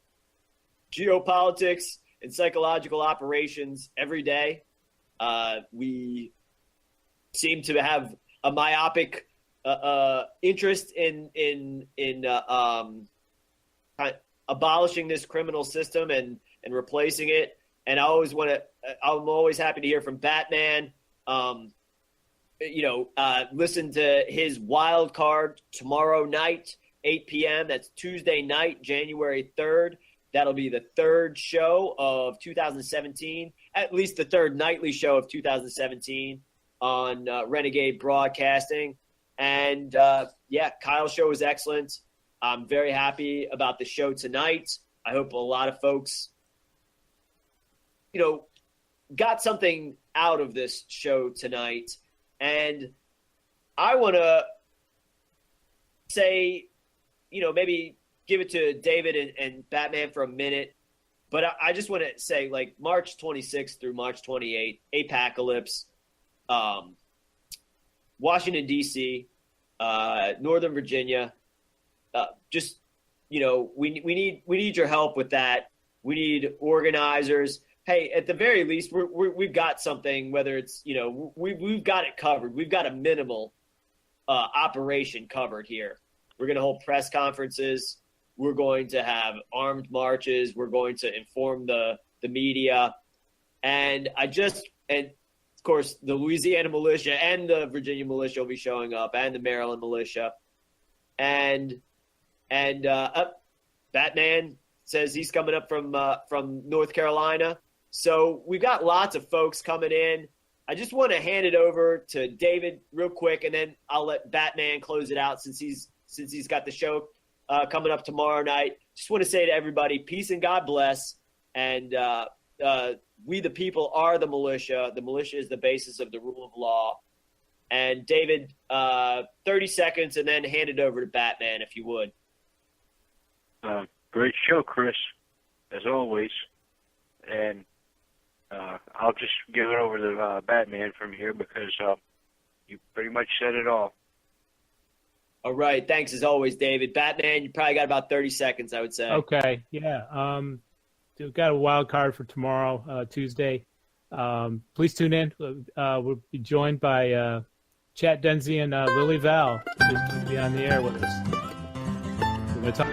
geopolitics and psychological operations every day. We seem to have a myopic interest in abolishing this criminal system and replacing it. And I'm always happy to hear from Batman. Listen to his wild card tomorrow night, 8 p.m. That's Tuesday night, January 3rd. That'll be the third show of 2017, at least the third nightly show of 2017 on Renegade Broadcasting. And, Kyle's show was excellent. I'm very happy about the show tonight. I hope a lot of folks, got something out of this show tonight. And I want to say, maybe give it to David and Batman for a minute. But I just want to say, like, March 26th through March 28th, APACalypse, Washington, D.C., Northern Virginia. We need your help with that. We need organizers. Hey, at the very least, we've got something, whether it's, we've got it covered. We've got a minimal operation covered here. We're going to hold press conferences. We're going to have armed marches. We're going to inform the media. And of course, the Louisiana militia and the Virginia militia will be showing up, and the Maryland militia. And Batman says he's coming up from North Carolina. So we've got lots of folks coming in. I just want to hand it over to David real quick, and then I'll let Batman close it out since he's got the show coming up tomorrow night. Just want to say to everybody, peace and God bless. And we the people are the militia. The militia is the basis of the rule of law. And David, 30 seconds, and then hand it over to Batman, if you would. Great show, Chris, as always. And I'll just give it over to Batman from here because you pretty much said it all. All right. Thanks, as always, David. Batman, you probably got about 30 seconds, I would say. Okay. Yeah. We've got a wild card for tomorrow, Tuesday. Please tune in. We'll be joined by Chat Denzi and Lily Val, who's going to be on the air with us. We're going to talk